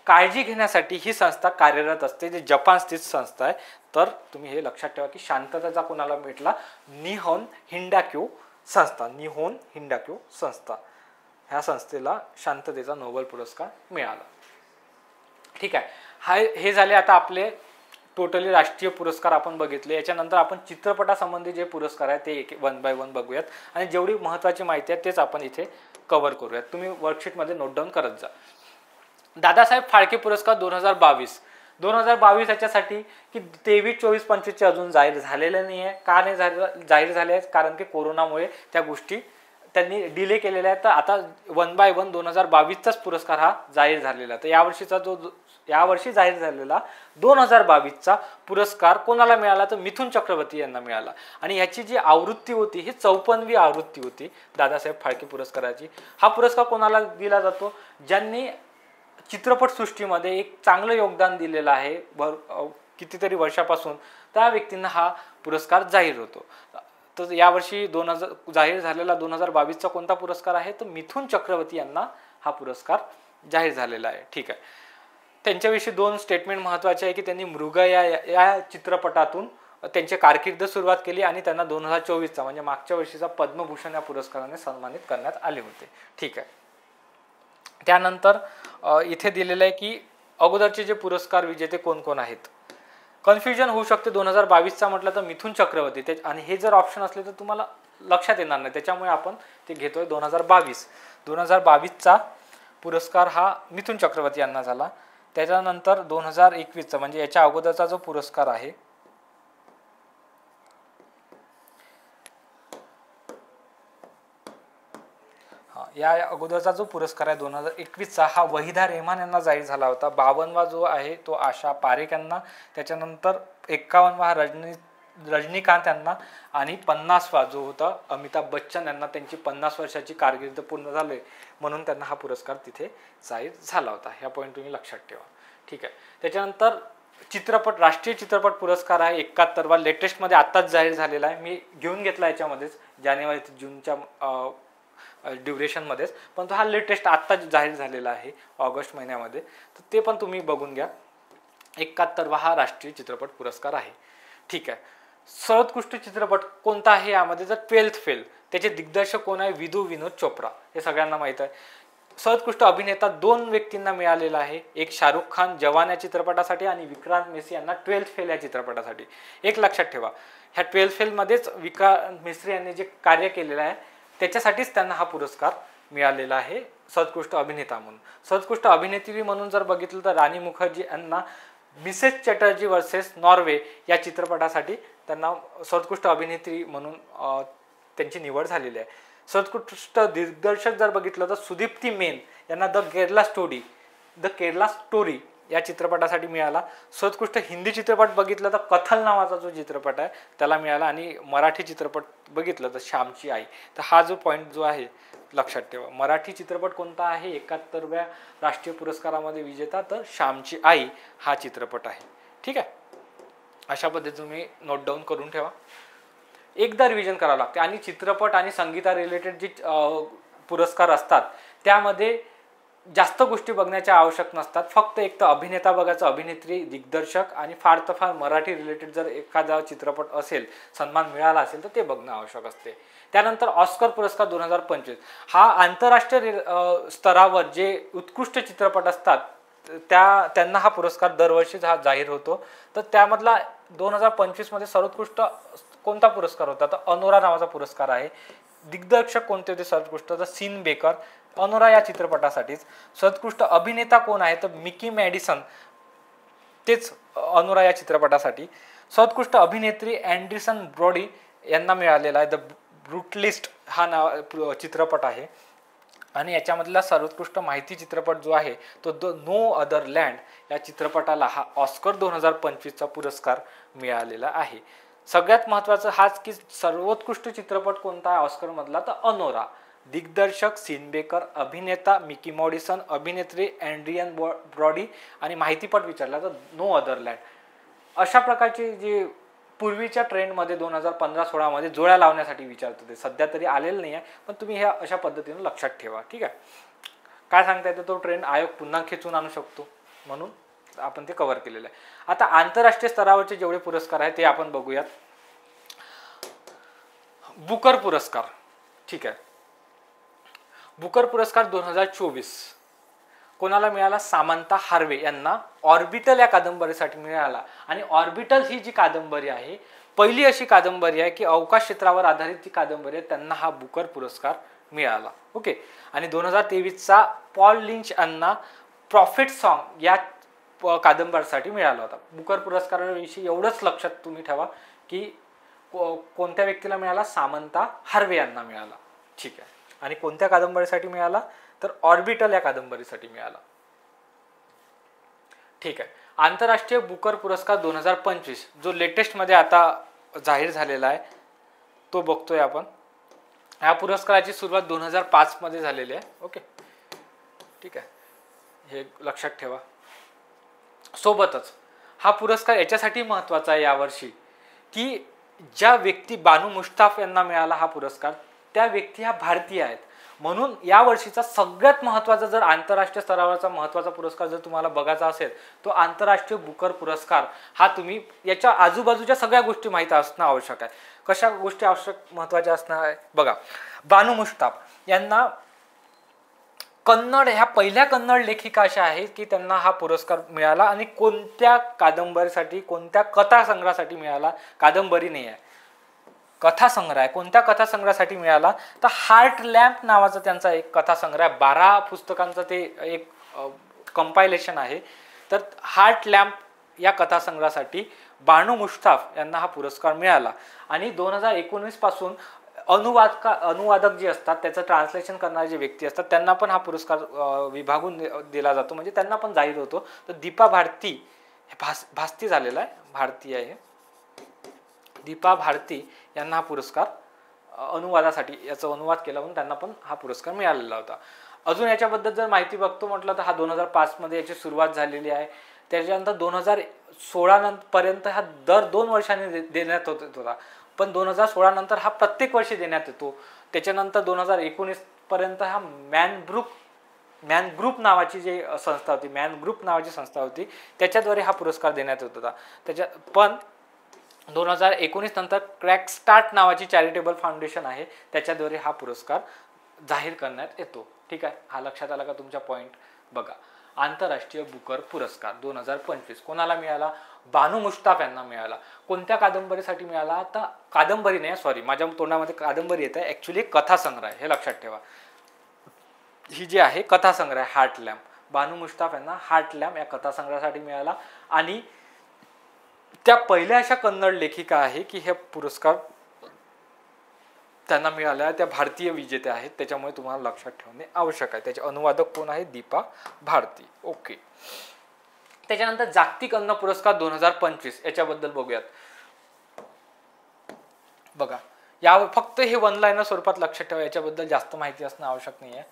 काळजी घेण्यासाठी ही संस्था कार्यरत असते, जे जपान स्थित संस्था आहे. तर तुम्ही हे लक्षात ठेवा की शांततेचा कोणाला भेटला, निहोन हिंडाक्यो संस्था ह्या संस्थेला शांततेचा नोबेल पुरस्कार मिळाला. ठीक आहे. हे झाले आता आपले टोटली राष्ट्रीय पुरस्कार आपण बघितले. याच्यानंतर आपण चित्रपटासंबंधी जे पुरस्कार आहेत ते 1 बाय 1 बघूयात आणि जेवढी महत्त्वाची माहिती आहे तेच आपण इथे कव्हर करूयात. तुम्ही वर्कशीटमध्ये नोट डाऊन करत जा. दादासाहेब फाळके पुरस्कार 2022 याच्यासाठी की 23, 24, 25चे अजून जाहीर झालेले नाही आहे. का नाही जाहीर झाले आहेत, कारण की कोरोनामुळे त्या गोष्टी त्यांनी डिले केलेल्या आहेत. तर आता 1 बाय 1 2022चाच पुरस्कार हा जाहीर झालेला. तर यावर्षी जाहीर झालेला 2022चा पुरस्कार कोणाला मिळाला, तर मिथुन चक्रवर्ती यांना मिळाला. आणि ह्याची जी आवृत्ती होती ही 54वी आवृत्ती होती दादासाहेब फाळके पुरस्काराची. हा पुरस्कार कोणाला दिला जातो, ज्यांनी चित्रपटसृष्टीमध्ये एक चांगलं योगदान दिलेलं आहे कितीतरी वर्षापासून, त्या व्यक्तींना हा पुरस्कार जाहीर होतो. तर यावर्षी जाहीर झालेला 2022चा कोणता पुरस्कार आहे, तर मिथुन चक्रवर्ती यांना हा पुरस्कार जाहीर झालेला आहे. ठीक आहे. त्यांच्याविषयी 2 स्टेटमेंट महत्त्वाचे आहे की त्यांनी मृग या चित्रपटातून त्यांची कारकीर्द सुरुवात केली आणि त्यांना 2024चा म्हणजे मागच्या वर्षीचा पद्मभूषण या पुरस्काराने सन्मानित करण्यात आले होते. ठीक आहे. त्यानंतर इथे दिलेलं आहे की अगोदरचे जे पुरस्कार विजेते कोण कोण आहेत. कन्फ्युजन होऊ शकते. 2022चा म्हटलं तर मिथुन चक्रवर्ती ते, आणि हे जर ऑप्शन असले तर तुम्हाला लक्षात येणार नाही, त्याच्यामुळे आपण ते घेतोय. 2022चा पुरस्कार हा मिथुन चक्रवर्ती यांना झाला. त्याच्यानंतर 2021चा म्हणजे याच्या अगोदरचा जो पुरस्कार आहे या अगोदरचा जो पुरस्कार आहे 2021चा हा वहिदा रेहमान यांना जाहीर झाला होता. 52वा जो आहे तो आशा पारेख यांना, त्याच्यानंतर 51वा रजनीकांत यांना आणि 50वा जो होता अमिताभ बच्चन यांना. त्यांची 50 वर्षाची कारकीर्द पूर्ण झाली म्हणून त्यांना हा पुरस्कार तिथे जाहीर झाला होता. ह्या पॉईंट तुम्ही लक्षात ठेवा. ठीक आहे. त्याच्यानंतर चित्रपट राष्ट्रीय चित्रपट पुरस्कार आहे 71वा लेटेस्टमध्ये आत्ताच जाहीर झालेला आहे. मी घेऊन घेतला याच्यामध्येच जानेवारी ते जूनच्या ड्युरेशनमध्येच, पण तो हा लेटेस्ट आत्ता जाहीर झालेला आहे ऑगस्ट महिन्यामध्ये, तर ते पण तुम्ही बघून घ्या. 71वा हा राष्ट्रीय चित्रपट पुरस्कार आहे. ठीक आहे. सर्वोत्कृष्ट चित्रपट कोणता आहे यामध्ये तर 12th फेल. त्याचे दिग्दर्शक कोण आहे? विनोद चोप्रा, हे सगळ्यांना माहीत आहे. सर्वोत्कृष्ट अभिनेता 2 व्यक्तींना मिळालेला आहे. एक शाहरुख खान जवान या चित्रपटासाठी आणि विक्रांत मेसी यांना 12th फेल या चित्रपटासाठी. एक लक्षात ठेवा, ह्या 12th फेलमध्येच विक्रांत मेसी यांनी जे कार्य केलेलं आहे त्याच्यासाठीच त्यांना हा पुरस्कार मिळालेला आहे सर्वोत्कृष्ट अभिनेता म्हणून. सर्वोत्कृष्ट अभिनेत्री म्हणून जर बघितलं तर राणी मुखर्जी यांना मिसेस चॅटर्जी वर्सेस नॉर्वे या चित्रपटासाठी त्यांना सर्वोत्कृष्ट अभिनेत्री म्हणून त्यांची निवड झालेली आहे. सर्वोत्कृष्ट दिग्दर्शक जर बघितलं तर सुदीप्ती मेन यांना द केरला स्टोरी या चित्रपटासाठी मिळाला. सर्वोत्कृष्ट हिंदी चित्रपट बघितलं तर कथल नावाचा जो चित्रपट आहे त्याला मिळाला, आणि मराठी चित्रपट बघितलं तर श्यामची आई. तर हा जो पॉईंट जो आहे लक्षात ठेवा. मराठी चित्रपट कोणता आहे 71व्या राष्ट्रीय पुरस्कारामध्ये विजेता? तर श्यामची आई हा चित्रपट आहे. ठीक आहे. अशा पद्धतीने तुम्ही नोट डाऊन करून ठेवा. एकदा रिव्हिजन करावं लागते. आणि चित्रपट आणि संगीता रिलेटेड जे पुरस्कार असतात त्यामध्ये जास्त गोष्टी बघण्याच्या आवश्यक नसतात. फक्त एक तर अभिनेता बघायचा, अभिनेत्री, दिग्दर्शक, आणि फार तर फार मराठी रिलेटेड जर एखादा चित्रपट असेल, सन्मान मिळाला असेल तर ते बघणं आवश्यक असते. त्यानंतर ऑस्कर पुरस्कार 2025 हा आंतरराष्ट्रीय स्तरावर जे उत्कृष्ट चित्रपट असतात त्यांना हा पुरस्कार दरवर्षी जाहीर होतो. तर त्यामधला 2025 मध्ये सर्वोत्कृष्ट कोणता पुरस्कार होता? तर अनोरा नावाचा पुरस्कार आहे. दिग्दर्शक कोणते होते सर्वोत्कृष्ट? तर सीन बेकर, अनोरा या चित्रपटासाठीच. सर्वोत्कृष्ट अभिनेता कोण आहे? तर मिकी मॅडिसन, तेच अनोरा या चित्रपटासाठी. सर्वोत्कृष्ट अभिनेत्री अँडरसन ब्रॉडी यांना मिळालेला आहे. द ब्रुटलिस्ट हा चित्रपट आहे. आणि याच्यामधला सर्वोत्कृष्ट माहिती चित्रपट जो आहे तो द नो अदर लँड या चित्रपटाला हा ऑस्कर 2025चा पुरस्कार मिळालेला आहे. सगळ्यात महत्त्वाचं हाच की सर्वोत्कृष्ट चित्रपट कोणता आहे ऑस्करमधला? तर अनोरा. दिग्दर्शक सीन बेकर, अभिनेता मिकी मॉडिसन, अभिनेत्री अँड्रियन ब्रॉडी, आणि माहितीपट विचारला तर नो अदर लँड. अशा प्रकारचे जे पूर्वीच्या ट्रेंडमध्ये 2015-16 मध्ये जोड्या लावण्यासाठी विचारत होते, सध्या तरी आलेलं नाही आहे, पण तुम्ही ह्या अशा पद्धतीने लक्षात ठेवा. ठीक आहे. काय सांगता येतं, तो ट्रेंड आयोग पुन्हा खेचून आणू शकतो म्हणून आपण ते कव्हर केलेलं आहे. आता आंतरराष्ट्रीय स्तरावरचे जेवढे पुरस्कार आहेत ते आपण बघूयात. बुकर पुरस्कार. ठीक आहे. बुकर पुरस्कार 2024 कोणाला मिळाला? सामंथा हार्वे यांना ऑर्बिटल या कादंबरीसाठी मिळाला. आणि ऑर्बिटल ही जी कादंबरी आहे पहिली अशी कादंबरी आहे की अवकाश क्षेत्रावर आधारित जी कादंबरी आहे त्यांना हा बुकर पुरस्कार मिळाला. ओके. आणि 2023चा पॉल लिंच यांना प्रॉफिट सॉन्ग या कादंबरीसाठी मिळाला होता. बुकर पुरस्काराविषयी एवढंच लक्षात तुम्ही ठेवा की कोणत्या व्यक्तीला मिळाला? सामंथा हार्वे यांना मिळाला. ठीक आहे. आणि कोणत्या कादंबरीसाठी मिळाला? तर ऑर्बिटल या कादंबरीसाठी मिळाला. ठीक आहे. आंतरराष्ट्रीय बुकर पुरस्कार 2025 जो लेटेस्टमध्ये आता जाहीर झालेला आहे तो बघतोय आपण. या पुरस्काराची सुरुवात 2005 मध्ये झालेली आहे. ओके. ठीक आहे. हे लक्षात ठेवा. सोबतच हा पुरस्कार याच्यासाठी महत्त्वाचा आहे यावर्षी की ज्या व्यक्ती बानू मुश्ताफ यांना मिळाला हा पुरस्कार त्या व्यक्ती ह्या भारतीय आहेत. म्हणून या वर्षीचा सगळ्यात महत्त्वाचा जर आंतरराष्ट्रीय स्तरावरचा महत्त्वाचा पुरस्कार जर तुम्हाला बघायचा असेल तो आंतरराष्ट्रीय बुकर पुरस्कार हा तुम्ही याच्या आजूबाजूच्या सगळ्या गोष्टी माहीत असणं आवश्यक आहे. कशा गोष्टी आवश्यक महत्त्वाच्या असणार आहे बघा. बानू मुश्ताफ यांना कन्नड ह्या पहिल्या कन्नड लेखिका अशा आहेत की त्यांना हा पुरस्कार मिळाला आणि कोणत्या कादंबरीसाठी कोणत्या कथासंग्रहासाठी मिळाला, कादंबरी नाही आहे कथासंग्रह आहे. कोणत्या कथासंग्रहासाठी मिळाला तर हार्ट लॅम्प नावाचा त्यांचा एक कथासंग्रह आहे. 12 पुस्तकांचं ते एक कंपायलेशन आहे. तर हार्ट लॅम्प या कथासंग्रहासाठी बानू मुश्ताफ यांना हा पुरस्कार मिळाला. आणि 2019 पासून अनुवादक जे असतात त्याचं ट्रान्सलेशन करणारे जे व्यक्ती असतात त्यांना पण हा पुरस्कार विभागून दिला जातो, म्हणजे त्यांना पण जाहीर होतो. तर दीपा भारती भास्ती झालेला आहे, भारती आहे, दीपा भारती यांना हा पुरस्कार अनुवादासाठी याचा अनुवाद केला म्हणून त्यांना पण हा पुरस्कार मिळालेला होता. अजून याच्याबद्दल जर माहिती बघतो म्हटलं तर हा 2005 मध्ये याची सुरुवात झालेली आहे. त्याच्यानंतर 2016 पर्यंत हा दर 2 वर्षांनी देण्यात होता, पण 2016 नंतर हा प्रत्येक वर्षी देण्यात येतो. त्याच्यानंतर 2019 पर्यंत हा मॅन ग्रुप नावाची जी संस्था होती, मॅन ग्रुप नावाची संस्था होती त्याच्याद्वारे हा पुरस्कार देण्यात येत होता. पण 2019 नंतर क्रॅक स्टार्ट नावाची चॅरिटेबल फाउंडेशन आहे त्याच्याद्वारे हा पुरस्कार जाहीर करण्यात येतो. ठीक आहे, हा लक्षात आला का तुमचा पॉईंट. बघा, आंतरराष्ट्रीय बुकर पुरस्कार 2025 कोणाला मिळाला? बानू मुश्ताफ यांना मिळाला. कोणत्या कादंबरीसाठी मिळाला? तर कादंबरी नाही, सॉरी माझ्या तोंडामध्ये कादंबरी येत आहे, ॲक्च्युली कथासंग्रह आहे, हे लक्षात ठेवा. ही जी आहे कथासंग्रह हार्ट लॅम्प, बानू मुश्ताफ यांना हार्ट लॅम्प या कथासंग्रहासाठी मिळाला. आणि त्या पहिल्या अशा कन्नड लेखिका आहे की हे पुरस्कार त्यांना मिळाल्या, त्या भारतीय विजेत्या आहेत, त्याच्यामुळे तुम्हाला लक्षात ठेवणे आवश्यक आहे. त्याचे अनुवादक कोण आहे? दीपा भारती. ओके. त्याच्यानंतर जागतिक अन्न पुरस्कार 2025 याच्याबद्दल बघूयात. बघा, या फक्त हे वन लाईनर स्वरूपात लक्षात ठेवा, याच्याबद्दल जास्त माहिती असणं आवश्यक नाही आहे.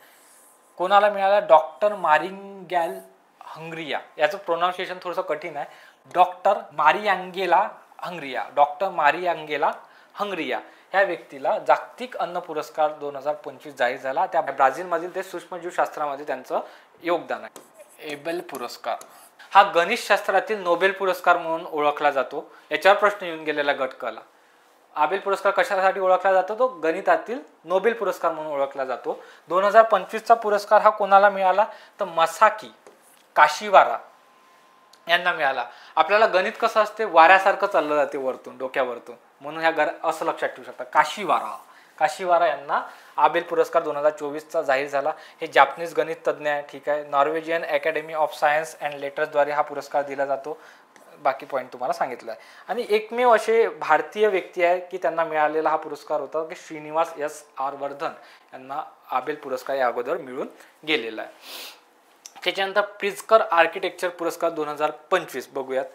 कोणाला मिळाला? डॉक्टर मारिंगॅल हंग्रिया. याचं प्रोनाउन्सिएशन थोडंसं कठीण आहे. डॉक्टर मारियांगेला हंग्रिया ह्या व्यक्तीला जागतिक अन्न पुरस्कार 2025 जाहीर झाला. त्या ब्राझीलमधील ते सूक्ष्मजीवशास्त्रामध्ये त्यांचं योगदान आहे. एबेल पुरस्कार हा गणितशास्त्रातील नोबेल पुरस्कार म्हणून ओळखला जातो. याच्यावर प्रश्न येऊन गेलेला गटकला. आबेल पुरस्कार कशासाठी ओळखला जातो? तो गणितातील नोबेल पुरस्कार म्हणून ओळखला जातो. 2025चा पुरस्कार हा कोणाला मिळाला? तर मसाकी काशिवारा यांना मिळाला. आपल्याला गणित कसं असते, वाऱ्यासारखं चाललं जाते वरतून, डोक्यावरतून, म्हणून ह्या असं लक्षात ठेवू शकता. काशिवारा यांना आबेल पुरस्कार 2024चा जाहीर झाला. हे जापनीज गणित तज्ज्ञ आहे. ठीक आहे. Norwegian academy of science and लेटर्सद्वारे हा पुरस्कार दिला जातो. बाकी पॉईंट तुम्हाला सांगितलं आहे. आणि एकमेव असे भारतीय व्यक्ती आहे की त्यांना मिळालेला हा पुरस्कार होता की श्रीनिवास S.R. वर्धन यांना आबेल पुरस्कार या अगोदर मिळून गेलेला आहे. त्याच्यानंतर प्रिझकर आर्किटेक्चर पुरस्कार 2025 बघूयात.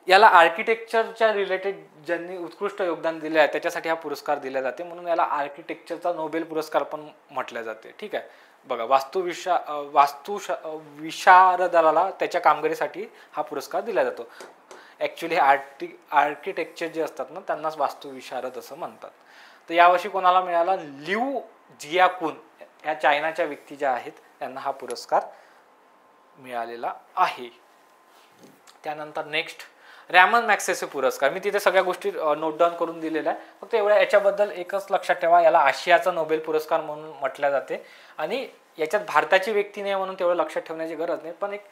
याला आर्किटेक्चरच्या रिलेटेड ज्यांनी उत्कृष्ट योगदान दिले आहे त्याच्यासाठी हा पुरस्कार दिला जाते, म्हणून याला आर्किटेक्चरचा नोबेल पुरस्कार पण म्हटलं जाते. ठीक आहे. बघा, विशारदाला त्याच्या कामगिरीसाठी हा पुरस्कार दिला जातो. ॲक्च्युली आर्किटेक्चर जे असतात ना त्यांनाच वास्तुविशारद असं म्हणतात. तर यावर्षी कोणाला मिळाला? लिऊ जियाकुन ह्या चायनाच्या व्यक्ती ज्या आहेत त्यांना हा पुरस्कार मिळालेला आहे. त्यानंतर नेक्स्ट रॅमन मॅग्सेसे पुरस्कार. मी तिथे सगळ्या गोष्टी नोट डाऊन करून दिलेल्या आहे. फक्त एवढ्या याच्याबद्दल एकच लक्षात ठेवा, याला आशियाचा नोबेल पुरस्कार म्हणून म्हटलं जाते. आणि याच्यात भारताची व्यक्ती नाही म्हणून तेवढं लक्षात ठेवण्याची गरज नाही, पण एक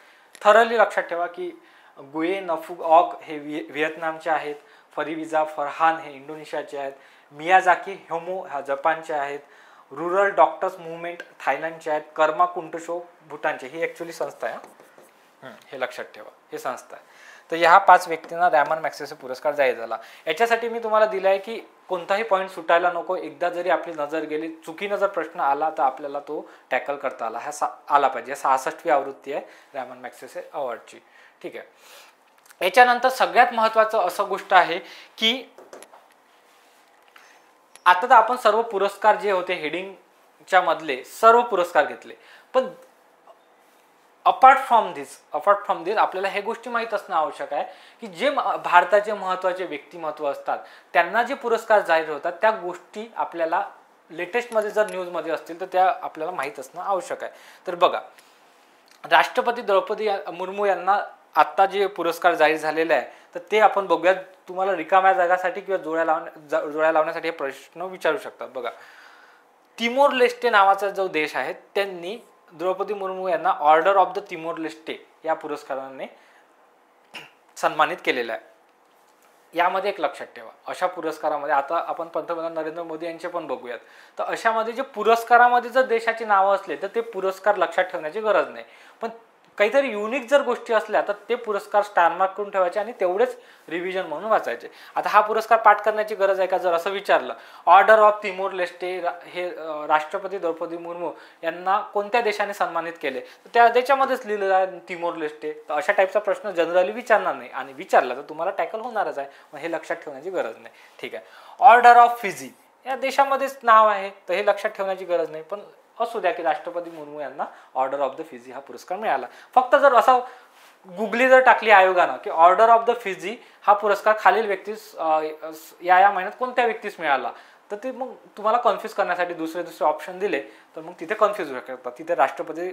थरली लक्षात ठेवा की गुये नफुग ऑग हे व्हिएतनामचे आहेत, फरिविजा फरहान हे इंडोनेशियाचे आहेत, मियाजाकी ह्योमो ह्या जपानचे आहेत, रुरल डॉक्टर्स मुवमेंट थायलंडचे आहेत, कर्मा कुंटशो भूटानचे. ही ॲक्च्युली संस्था आहे, हे लक्षात ठेवा, हे संस्था आहे. तर ह्या 5 व्यक्तींना रॅमन मॅग्सेसे पुरस्कार जाहीर झाला. याच्यासाठी मी तुम्हाला दिलं आहे की कोणताही पॉईंट सुटायला नको. एकदा जरी आपली नजर गेली, चुकीनं जर प्रश्न आला तर आपल्याला तो टॅकल करता आला पाहिजे. 66वी आवृत्ती आहे रॅमन मॅग्सेसे अवॉर्डची. ठीक आहे. याच्यानंतर सगळ्यात महत्त्वाचं असं गोष्ट आहे की आता तर आपण सर्व पुरस्कार जे होते हेडिंगच्या मधले सर्व पुरस्कार घेतले, पण अपार्ट फ्रॉम दिस आपल्याला हे गोष्टी माहीत असणं आवश्यक आहे की जे भारताचे महत्त्वाचे व्यक्तिमत्व असतात त्यांना जे पुरस्कार जाहीर होतात त्या गोष्टी आपल्याला लेटेस्टमध्ये जर न्यूजमध्ये असतील तर त्या आपल्याला माहीत असणं आवश्यक आहे. तर बघा, राष्ट्रपती द्रौपदी मुर्मू यांना आत्ता जे पुरस्कार जाहीर झालेले आहे तर ते आपण बघूयात. तुम्हाला रिकाम्या जागासाठी किंवा जोड्या लावण्यासाठी हे प्रश्न विचारू शकतात. बघा, तिमोर लेस्टे नावाचा जो देश आहे त्यांनी द्रौपदी मुर्मू यांना order of the Timor Leste या पुरस्काराने सन्मानित केलेलं आहे. यामध्ये एक लक्षात ठेवा, अशा पुरस्कारामध्ये आता आपण पंतप्रधान नरेंद्र मोदी यांचे पण बघूयात, तर अशामध्ये जे पुरस्कारामध्ये जर देशाची नावं असले तर ते पुरस्कार लक्षात ठेवण्याची गरज नाही. पण काहीतरी युनिक जर गोष्टी असल्या तर ते पुरस्कार स्टारमार्क करून ठेवायचे आणि तेवढेच रिव्हिजन म्हणून वाचायचे. आता हा पुरस्कार पाठ करण्याची गरज आहे का जर असं विचारलं, ऑर्डर ऑफ तिमोर लेस्टे हे राष्ट्रपती द्रौपदी मुर्मू यांना कोणत्या देशाने सन्मानित केले, तर त्या त्याच्यामध्येच लिहिलेलं आहे तिमोर लेस्टे. तर अशा टाईपचा प्रश्न जनरली विचारणार नाही आणि विचारला तर तुम्हाला टॅकल होणारच आहे, मग हे लक्षात ठेवण्याची गरज नाही. ठीक आहे. ऑर्डर ऑफ फिजी या देशामध्येच नाव आहे तर हे लक्षात ठेवण्याची गरज नाही, पण असू द्या की राष्ट्रपती मुर्मू यांना ऑर्डर ऑफ द फिजी हा पुरस्कार मिळाला. फक्त जर असं गुगली जर टाकली आयोगानं की ऑर्डर ऑफ द फिजी हा पुरस्कार खालील व्यक्तीस या महिन्यात कोणत्या व्यक्तीस मिळाला, तर ते मग तुम्हाला कन्फ्यूज करण्यासाठी दुसरे ऑप्शन दिले तर मग तिथे कन्फ्यूज होऊ शकतात. तिथे राष्ट्रपती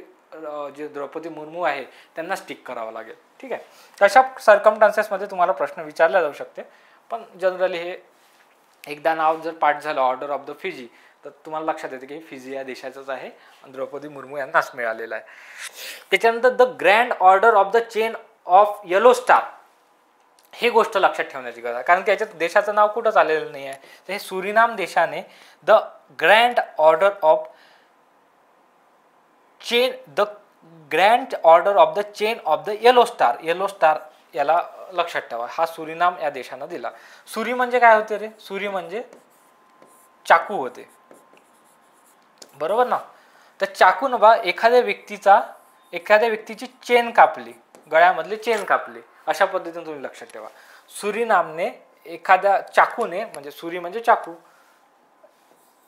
जे द्रौपदी मुर्मू आहे त्यांना स्टिक करावं लागेल. ठीक आहे. तशा सर्कमस्टान्सेसमध्ये तुम्हाला प्रश्न विचारला जाऊ शकते, पण जनरली हे एकदा नाव जर पाठ झालं ऑर्डर ऑफ द फिजी तर तुम्हाला लक्षात येते की फिजी या देशाचंच आहे, द्रौपदी मुर्मू यांनाच मिळालेला आहे. त्याच्यानंतर the grand order of the chain of yellow star हे गोष्ट लक्षात ठेवण्याची गरज आहे, कारण त्याच्यात देशाचं नाव कुठंच आलेलं नाही आहे. तर हे सुरिनाम देशाने the grand order of the chain of the yellow star याला लक्षात ठेवा, हा सुरिनाम या देशानं दिला. सुरी म्हणजे काय होते रे? सुरी म्हणजे चाकू होते, बरोबर ना? तर चाकून बा एखाद्या व्यक्तीची चेन कापली, गळ्यामधली चेन कापली, अशा पद्धतीने तुम्ही लक्षात ठेवा. सुरिनामने एखाद्या चाकूने, म्हणजे सुरी म्हणजे चाकू,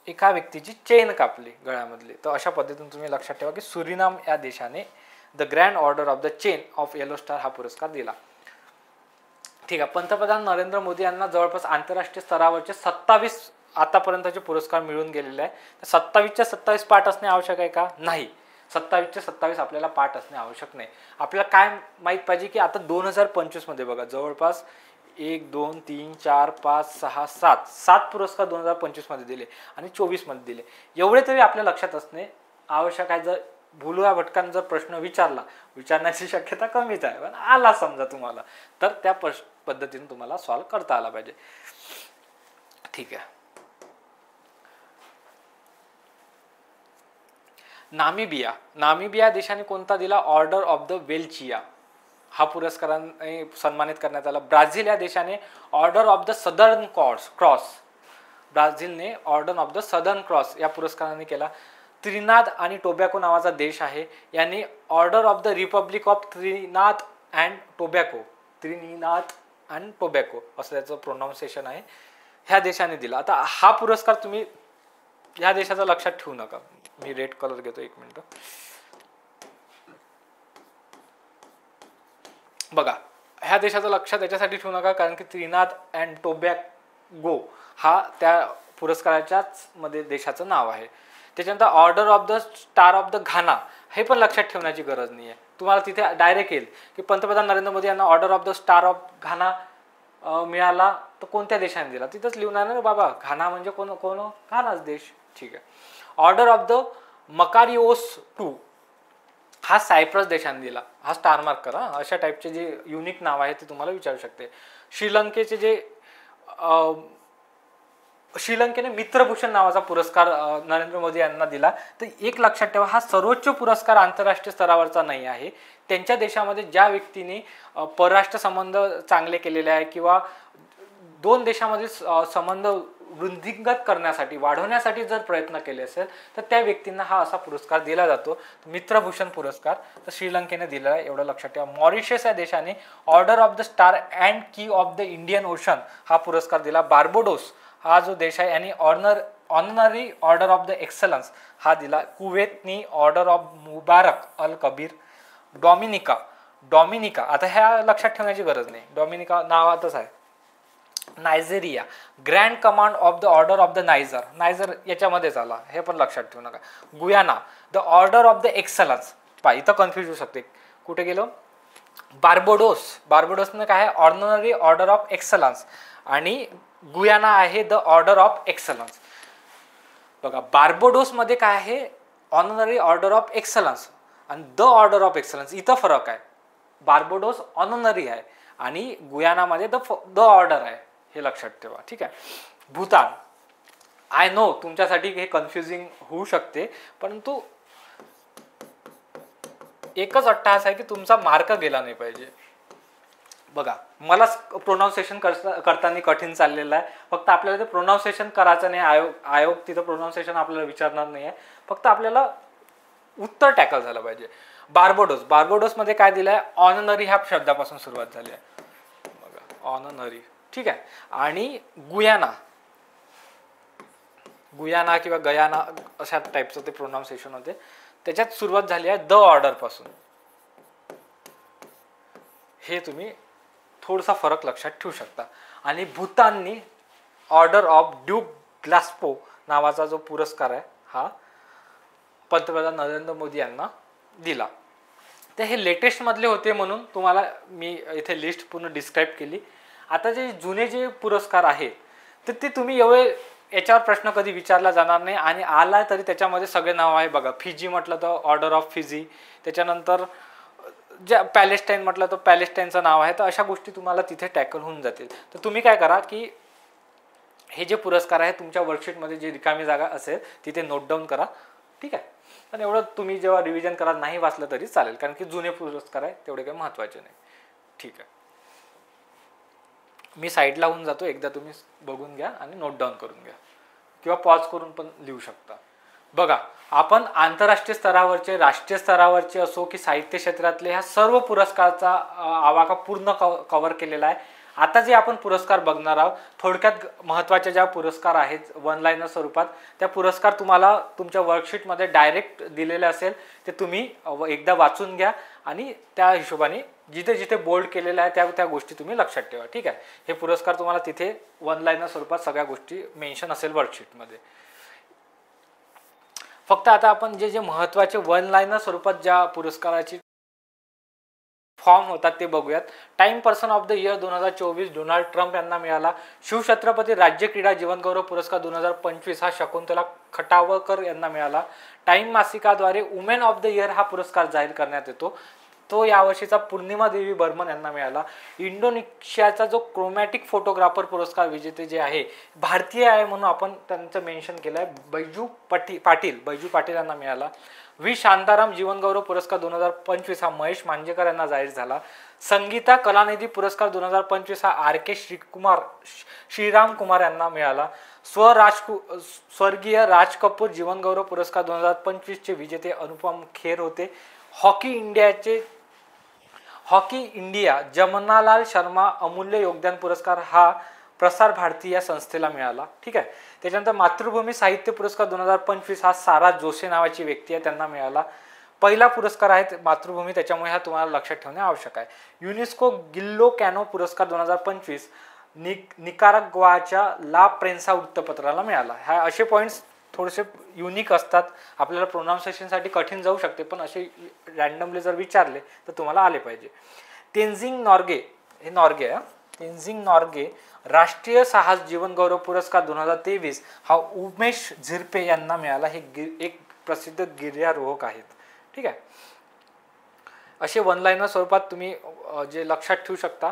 एका व्यक्तीची चेन कापली गळ्यामधली, तर अशा पद्धतीने तुम्ही लक्षात ठेवा की सुरिनाम या देशाने the grand order of the chain of yellow star हा पुरस्कार दिला. ठीक आहे. पंतप्रधान नरेंद्र मोदी यांना जवळपास आंतरराष्ट्रीय स्तरावरचे 27 आतापर्यंतचे पुरस्कार मिळून गेलेले आहे. 27च्या 27 पाठ असणे आवश्यक आहे का? नाही. 27च्या 27 आपल्याला पाठ असणे आवश्यक नाही. आपल्याला काय माहीत पाहिजे की आता 2025 मध्ये बघा जवळपास 1 2 3 4 5 6 7 पुरस्कार 2025 मध्ये दिले आणि 24 मध्ये दिले. एवढे तरी आपल्या लक्षात असणे आवश्यक आहे. जर भुलया भटकान जर प्रश्न विचारण्याची शक्यता कमीच आहे, पण आला समजा तुम्हाला तर त्या पद्धतीने तुम्हाला सॉल्व्ह करता आला पाहिजे. ठीक आहे. नामिबिया देशाने कोणता दिला? ऑर्डर ऑफ द वेलचिया हा पुरस्काराने सन्मानित करण्यात आला. ब्राझील या देशाने order of the southern cross ब्राझीलने order of the southern cross या पुरस्काराने केला. त्रिनाद आणि टोबॅको नावाचा देश आहे, यांनी order of the Republic of त्रिनाद and tobacco असं त्याचं प्रोनाऊन्सिएशन आहे, ह्या देशाने दिला. आता हा पुरस्कार तुम्ही ह्या देशाचं लक्षात ठेवू नका. मी रेड कलर घेतो, एक मिनिट. बघा, ह्या देशाचं लक्षात याच्यासाठी ठेवू नका कारण की त्रिनाद अँड टोबॅगो हा त्या पुरस्काराच्याच मध्ये देशाचं नाव आहे. त्याच्यानंतर order of the star of the Ghana हे पण लक्षात ठेवण्याची गरज नाही आहे. तुम्हाला तिथे डायरेक्ट येईल की पंतप्रधान नरेंद्र मोदी यांना order of the star of घाना मिळाला, तर कोणत्या देशाने दिला तिथंच लिहून आहे ना बाबा. घाना म्हणजे कोण? घानाच देश. ठीक आहे. ऑर्डर ऑफ द मकारिओस 2 हा सायप्रस देशाने दिला. हा स्टार मार्क करा. अशा टाईपचे जे युनिक नाव आहे ते तुम्हाला विचारू शकते. श्रीलंकेचे जे श्रीलंकेने मित्रभूषण नावाचा पुरस्कार नरेंद्र मोदी यांना दिला. तर एक लक्षात ठेवा, हा सर्वोच्च पुरस्कार आंतरराष्ट्रीय स्तरावरचा नाही आहे. त्यांच्या देशामध्ये ज्या व्यक्तीने परराष्ट्र संबंध चांगले केलेले आहे किंवा दोन देशामध्ये संबंध वृद्धिंगत करण्यासाठी वाढवण्यासाठी जर प्रयत्न केले असेल तर त्या व्यक्तींना हा असा पुरस्कार दिला जातो, मित्रभूषण पुरस्कार. तर श्रीलंकेने दिला आहे, एवढं लक्षात ठेवा. मॉरिशस या देशाने order of the star and key of the Indian Ocean हा पुरस्कार दिला. बार्बाडोस हा जो देश आहे यांनी honorary order of the excellence हा दिला. कुवेतनी order of Mubarak Al Kabir. Dominica आता ह्या लक्षात ठेवण्याची गरज नाही, डॉमिनिका नावातच आहे. Nigeria, grand command of the order of the Niger, Niger याच्यामध्येच आला, हे पण लक्षात ठेवू नका. Guyana, the order of the excellence, पहा इथं कन्फ्यूज होऊ शकते, कुठे गेलो. बार्बोडोस, बार्बोडोसनं काय आहे, ऑर्डिनरी ऑर्डर ऑफ एक्सलन्स, आणि गुयाना आहे द ऑर्डर ऑफ एक्सलन्स. बघा बार्बोडोसमध्ये काय आहे, ऑनररी ऑर्डर ऑफ एक्सलन्स आणि द ऑर्डर ऑफ एक्सलन्स, इथं फरक आहे. बार्बोडोस ऑनररी आहे आणि गुयानामध्ये द ऑर्डर आहे, हे लक्षात ठेवा. ठीक आहे. भूतान, आय नो तुमच्यासाठी हे कन्फ्युजिंग होऊ शकते, परंतु एकच अट्टहास आहे की तुमचा मार्क गेला नाही पाहिजे. बघा मला प्रोनाऊन्सिएशन करताना कठीण चाललेलं आहे, फक्त आपल्याला ते प्रोनाऊन्सिएशन करायचं नाही. आयोग तिथं प्रोनाऊन्सिएशन आपल्याला विचारणार नाही आहे, फक्त आपल्याला उत्तर टॅकल झालं पाहिजे. बार्बोडोस, बार्बोडोसमध्ये काय दिलं आहे, ऑनररी ह्या शब्दापासून सुरुवात झाली आहे. बघा ऑनररी. ठीक आहे. आणि गुयाना, गुयाना किंवा गयाना अशा टाईपचं ते प्रोनाऊन्सिएशन होते, त्याच्यात सुरुवात झाली आहे द ऑर्डर पासून. हे तुम्ही थोडासा फरक लक्षात ठेवू शकता. आणि भूताननी ऑर्डर ऑफ ड्यूक ग्लास्पो नावाचा जो पुरस्कार आहे हा पंतप्रधान नरेंद्र मोदी यांना दिला. तर हे लेटेस्ट मधले होते म्हणून तुम्हाला मी इथे लिस्ट पूर्ण डिस्क्राईब केली. आता जे जुने जे पुरस्कार आहेत तर ते तुम्ही एवढे याच्यावर प्रश्न कधी विचारला जाणार नाही, आणि आला तरी त्याच्यामध्ये सगळे नाव आहे. बघा फिजी म्हटलं तर ऑर्डर ऑफ फिजी, त्याच्यानंतर ज्या पॅलेस्टाईन म्हटलं तर पॅलेस्टाईनचं नाव आहे. तर अशा गोष्टी तुम्हाला तिथे टॅकल होऊन जातील. तर तुम्ही काय करा की हे जे पुरस्कार आहे तुमच्या वर्कशीटमध्ये जे रिकामी जागा असेल तिथे नोट डाऊन करा. ठीक आहे. आणि एवढं तुम्ही जेव्हा रिव्हिजन करा नाही वाचलं तरी चालेल, कारण की जुने पुरस्कार आहे तेवढे काही महत्त्वाचे नाही. ठीक आहे. मी साईडला होऊन जातो, एकदा तुम्ही बघून घ्या आणि नोट डाऊन करून घ्या किंवा पॉज करून पण लिहू शकता. बघा आपण आंतरराष्ट्रीय स्तरावरचे, राष्ट्रीय स्तरावरचे असो की साहित्य क्षेत्रातले ह्या सर्व पुरस्काराचा आवाका पूर्ण कव्हर केलेला आहे. आता जे आपण पुरस्कार बघणार आहोत थोडक्यात महत्त्वाच्या ज्या पुरस्कार आहेत वन लाईनर स्वरूपात, त्या पुरस्कार तुम्हाला तुमच्या वर्कशीटमध्ये डायरेक्ट दिलेले असेल, ते तुम्ही एकदा वाचून घ्या आणि त्या हिशोबाने जिथे जिथे बोल्ड केलेलं आहे त्या गोष्टी तुम्ही लक्षात ठेवा. ठीक आहे. हे पुरस्कार तुम्हाला तिथे वन लाईनर स्वरूपात सगळ्या गोष्टी मेन्शन असेल वर्कशीटमध्ये. फक्त आता आपण जे जे महत्त्वाचे वन लाईनर स्वरूपात ज्या पुरस्काराची फॉर्म होतात ते बघूयात. Time person of the year 2024 Donald Trump यांना मिळाला. शिवछत्रपती राज्य क्रीडा जीवनगौरव पुरस्कार 2025 हा शकुंतला खटावकर यांना मिळाला. टाइम मासिकाद्वारे वुमेन ऑफ द इयर हा पुरस्कार जाहीर करण्यात येतो, तो यावर्षीचा पूर्णिमा देवी बर्मन यांना मिळाला. इंडोनेशियाचा जो क्रोमॅटिक फोटोग्राफर पुरस्कार विजेते जे आहे, भारतीय आहे म्हणून आपण त्यांचं मेन्शन केलं आहे, बैजू पाटील यांना मिळाला. व्ही शांताराम जीवनगौरव पुरस्कार 2025 हा महेश मांजेकर यांना जाहीर झाला. संगीता कलानिधी पुरस्कार 2025 हा RK श्रीराम कुमार यांना मिळाला. स्वर्गीय राज कपूर जीवनगौरव पुरस्कार 2025 चे विजेते अनुपम खेर होते. हॉकी इंडिया जमनालाल शर्मा अमूल्य योगदान पुरस्कार हा प्रसार भारती या संस्थेला मिळाला. ठीक आहे. त्याच्यानंतर मातृभूमी साहित्य पुरस्कार 2025 हा सारा जोशी नावाची व्यक्ती आहे त्यांना मिळाला. पहिला पुरस्कार आहे मातृभूमी, त्याच्यामुळे हा तुम्हाला लक्षात ठेवणे आवश्यक आहे. युनेस्को गिल्लो कॅनो पुरस्कार 2025 निकाराग्वाच्या ला प्रेन्सा वृत्तपत्राला मिळाला. हा असे पॉईंट्स थोडेसे युनिक असतात, आपल्याला प्रोनाऊन्सिएशनसाठी कठीण जाऊ शकते, पण असे रॅन्डमली जर विचारले तर तुम्हाला आले पाहिजे. तेन्झिंग नॉर्गे, हे नॉर्गे आहे, तेन्झिंग नॉर्गे राष्ट्रीय साहस जीवनगौरव पुरस्कार 2023 हा उमेश झिरपे यांना मिळाला. हे एक प्रसिद्ध गिर्यारोहक आहेत. ठीक आहे. असे वन लाईनर स्वरूपात तुम्ही जे लक्षात ठेवू शकता.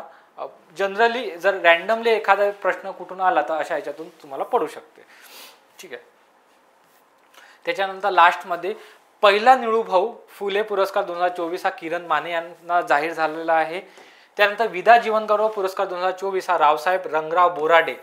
जनरली जर रॅन्डमली एखादा प्रश्न कुठून आला तर अशा ह्याच्यातून तुम्हाला पडू शकते. ठीक आहे. त्याच्यानंतर लास्टमध्ये पहिला निळूभाऊ फुले पुरस्कार 2024 हा किरण माने यांना जाहीर झालेला आहे. त्यानंतर विदा जीवनगौरव पुरस्कार 2024 हा रावसाहेब रंगराव बोराडे,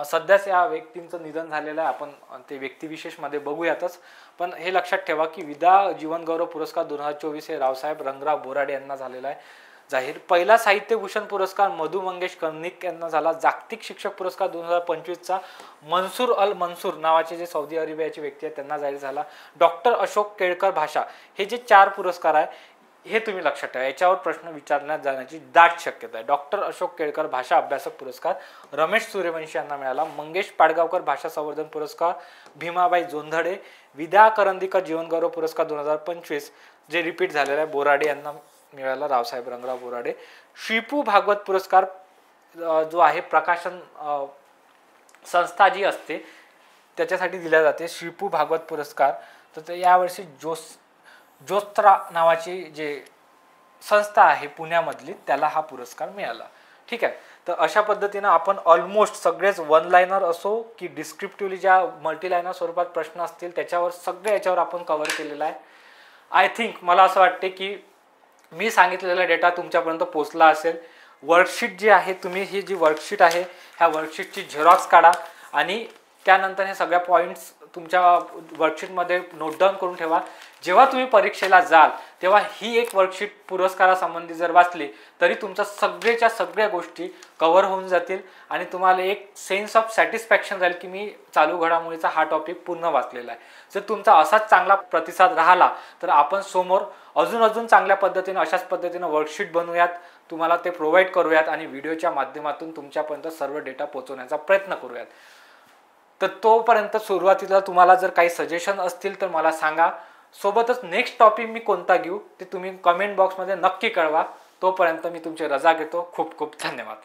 सध्याच या व्यक्तींचं निधन झालेलं आहे, आपण ते व्यक्तिविशेषमध्ये बघूयातच, पण हे लक्षात ठेवा की विदा जीवनगौरव पुरस्कार 2024 हे रावसाहेब रंगराव बोराडे यांना झालेला आहे जाहीर. पहिला साहित्यभूषण पुरस्कार मधु मंगेश कर्णिक यांना झाला. जागतिक शिक्षक पुरस्कार 2025चा मनसूर अल मनसूर नावाचे जे सौदी अरेबियाचे व्यक्ती आहेत त्यांना जाहीर झाला. डॉक्टर अशोक केळकर भाषा, हे जे 4 पुरस्कार आहे हे तुम्ही लक्षात ठेवा. याच्यावर प्रश्न विचारण्यात जाण्याची दाट शक्यता आहे. डॉक्टर अशोक केळकर भाषा अभ्यासक पुरस्कार रमेश सूर्यवंशी यांना मिळाला. मंगेश पाडगावकर भाषा संवर्धन पुरस्कार, भीमाबाई जोंधळे, विद्या करंदीकर जीवनगौरव पुरस्कार 2025 जे रिपीट झालेला आहे बोराडे यांना मिळाला, रावसाहेब रंगराव बोराडे. श्रीपू भागवत पुरस्कार जो आहे प्रकाशन संस्था जी असते त्याच्यासाठी दिला जाते, श्रीपू भागवत पुरस्कार. तर यावर्षी जोस्त्रा नावाची जे संस्था आहे पुण्यामधली त्याला हा पुरस्कार मिळाला. ठीक आहे. तर अशा पद्धतीनं आपण ऑलमोस्ट सगळेच वन लाईनर असो की डिस्क्रिप्टिव्हली ज्या मल्टीलाईनर स्वरूपात प्रश्न असतील त्याच्यावर सगळे याच्यावर आपण कव्हर केलेला आहे. आय थिंक मला असं वाटते की मी सांगितलेला डेटा तुमच्यापर्यंत पोहोचला असेल. वर्कशीट जी आहे, तुम्ही ही जी वर्कशीट आहे ह्या वर्कशीटची झेरॉक्स काढा आणि त्यानंतर हे सगळ्या पॉईंट्स तुमच्या वर्कशीटमध्ये नोट डाऊन करून ठेवा. जेव्हा तुम्ही परीक्षेला जाल तेव्हा ही एक वर्कशीट पुरस्कारासंबंधी जर वाचली तरी तुमच्या सगळ्याच्या सगळ्या गोष्टी कव्हर होऊन जातील आणि तुम्हाला एक सेन्स ऑफ सॅटिस्फॅक्शन जाईल की मी चालू घडामोडीचा हा टॉपिक पूर्ण वाचलेला आहे. जर तुमचा असाच चांगला प्रतिसाद राहिला तर आपण समोर अजून चांगल्या पद्धतीने अशाच पद्धतीने वर्कशीट बनवूयात, तुम्हाला ते प्रोव्हाइड करूयात आणि व्हिडिओच्या माध्यमातून तुमच्यापर्यंत सर्व डेटा पोहोचवण्याचा प्रयत्न करूयात. तर तोपर्यंत सुरुवातीला तुम्हाला जर काही सजेशन असतील तर मला सांगा. सोबतच नेक्स्ट टॉपिक मी कोणता घेऊ ते तुम्ही कमेंट बॉक्समध्ये नक्की कळवा. तोपर्यंत मी तुमची रजा घेतो. खूप खूप धन्यवाद.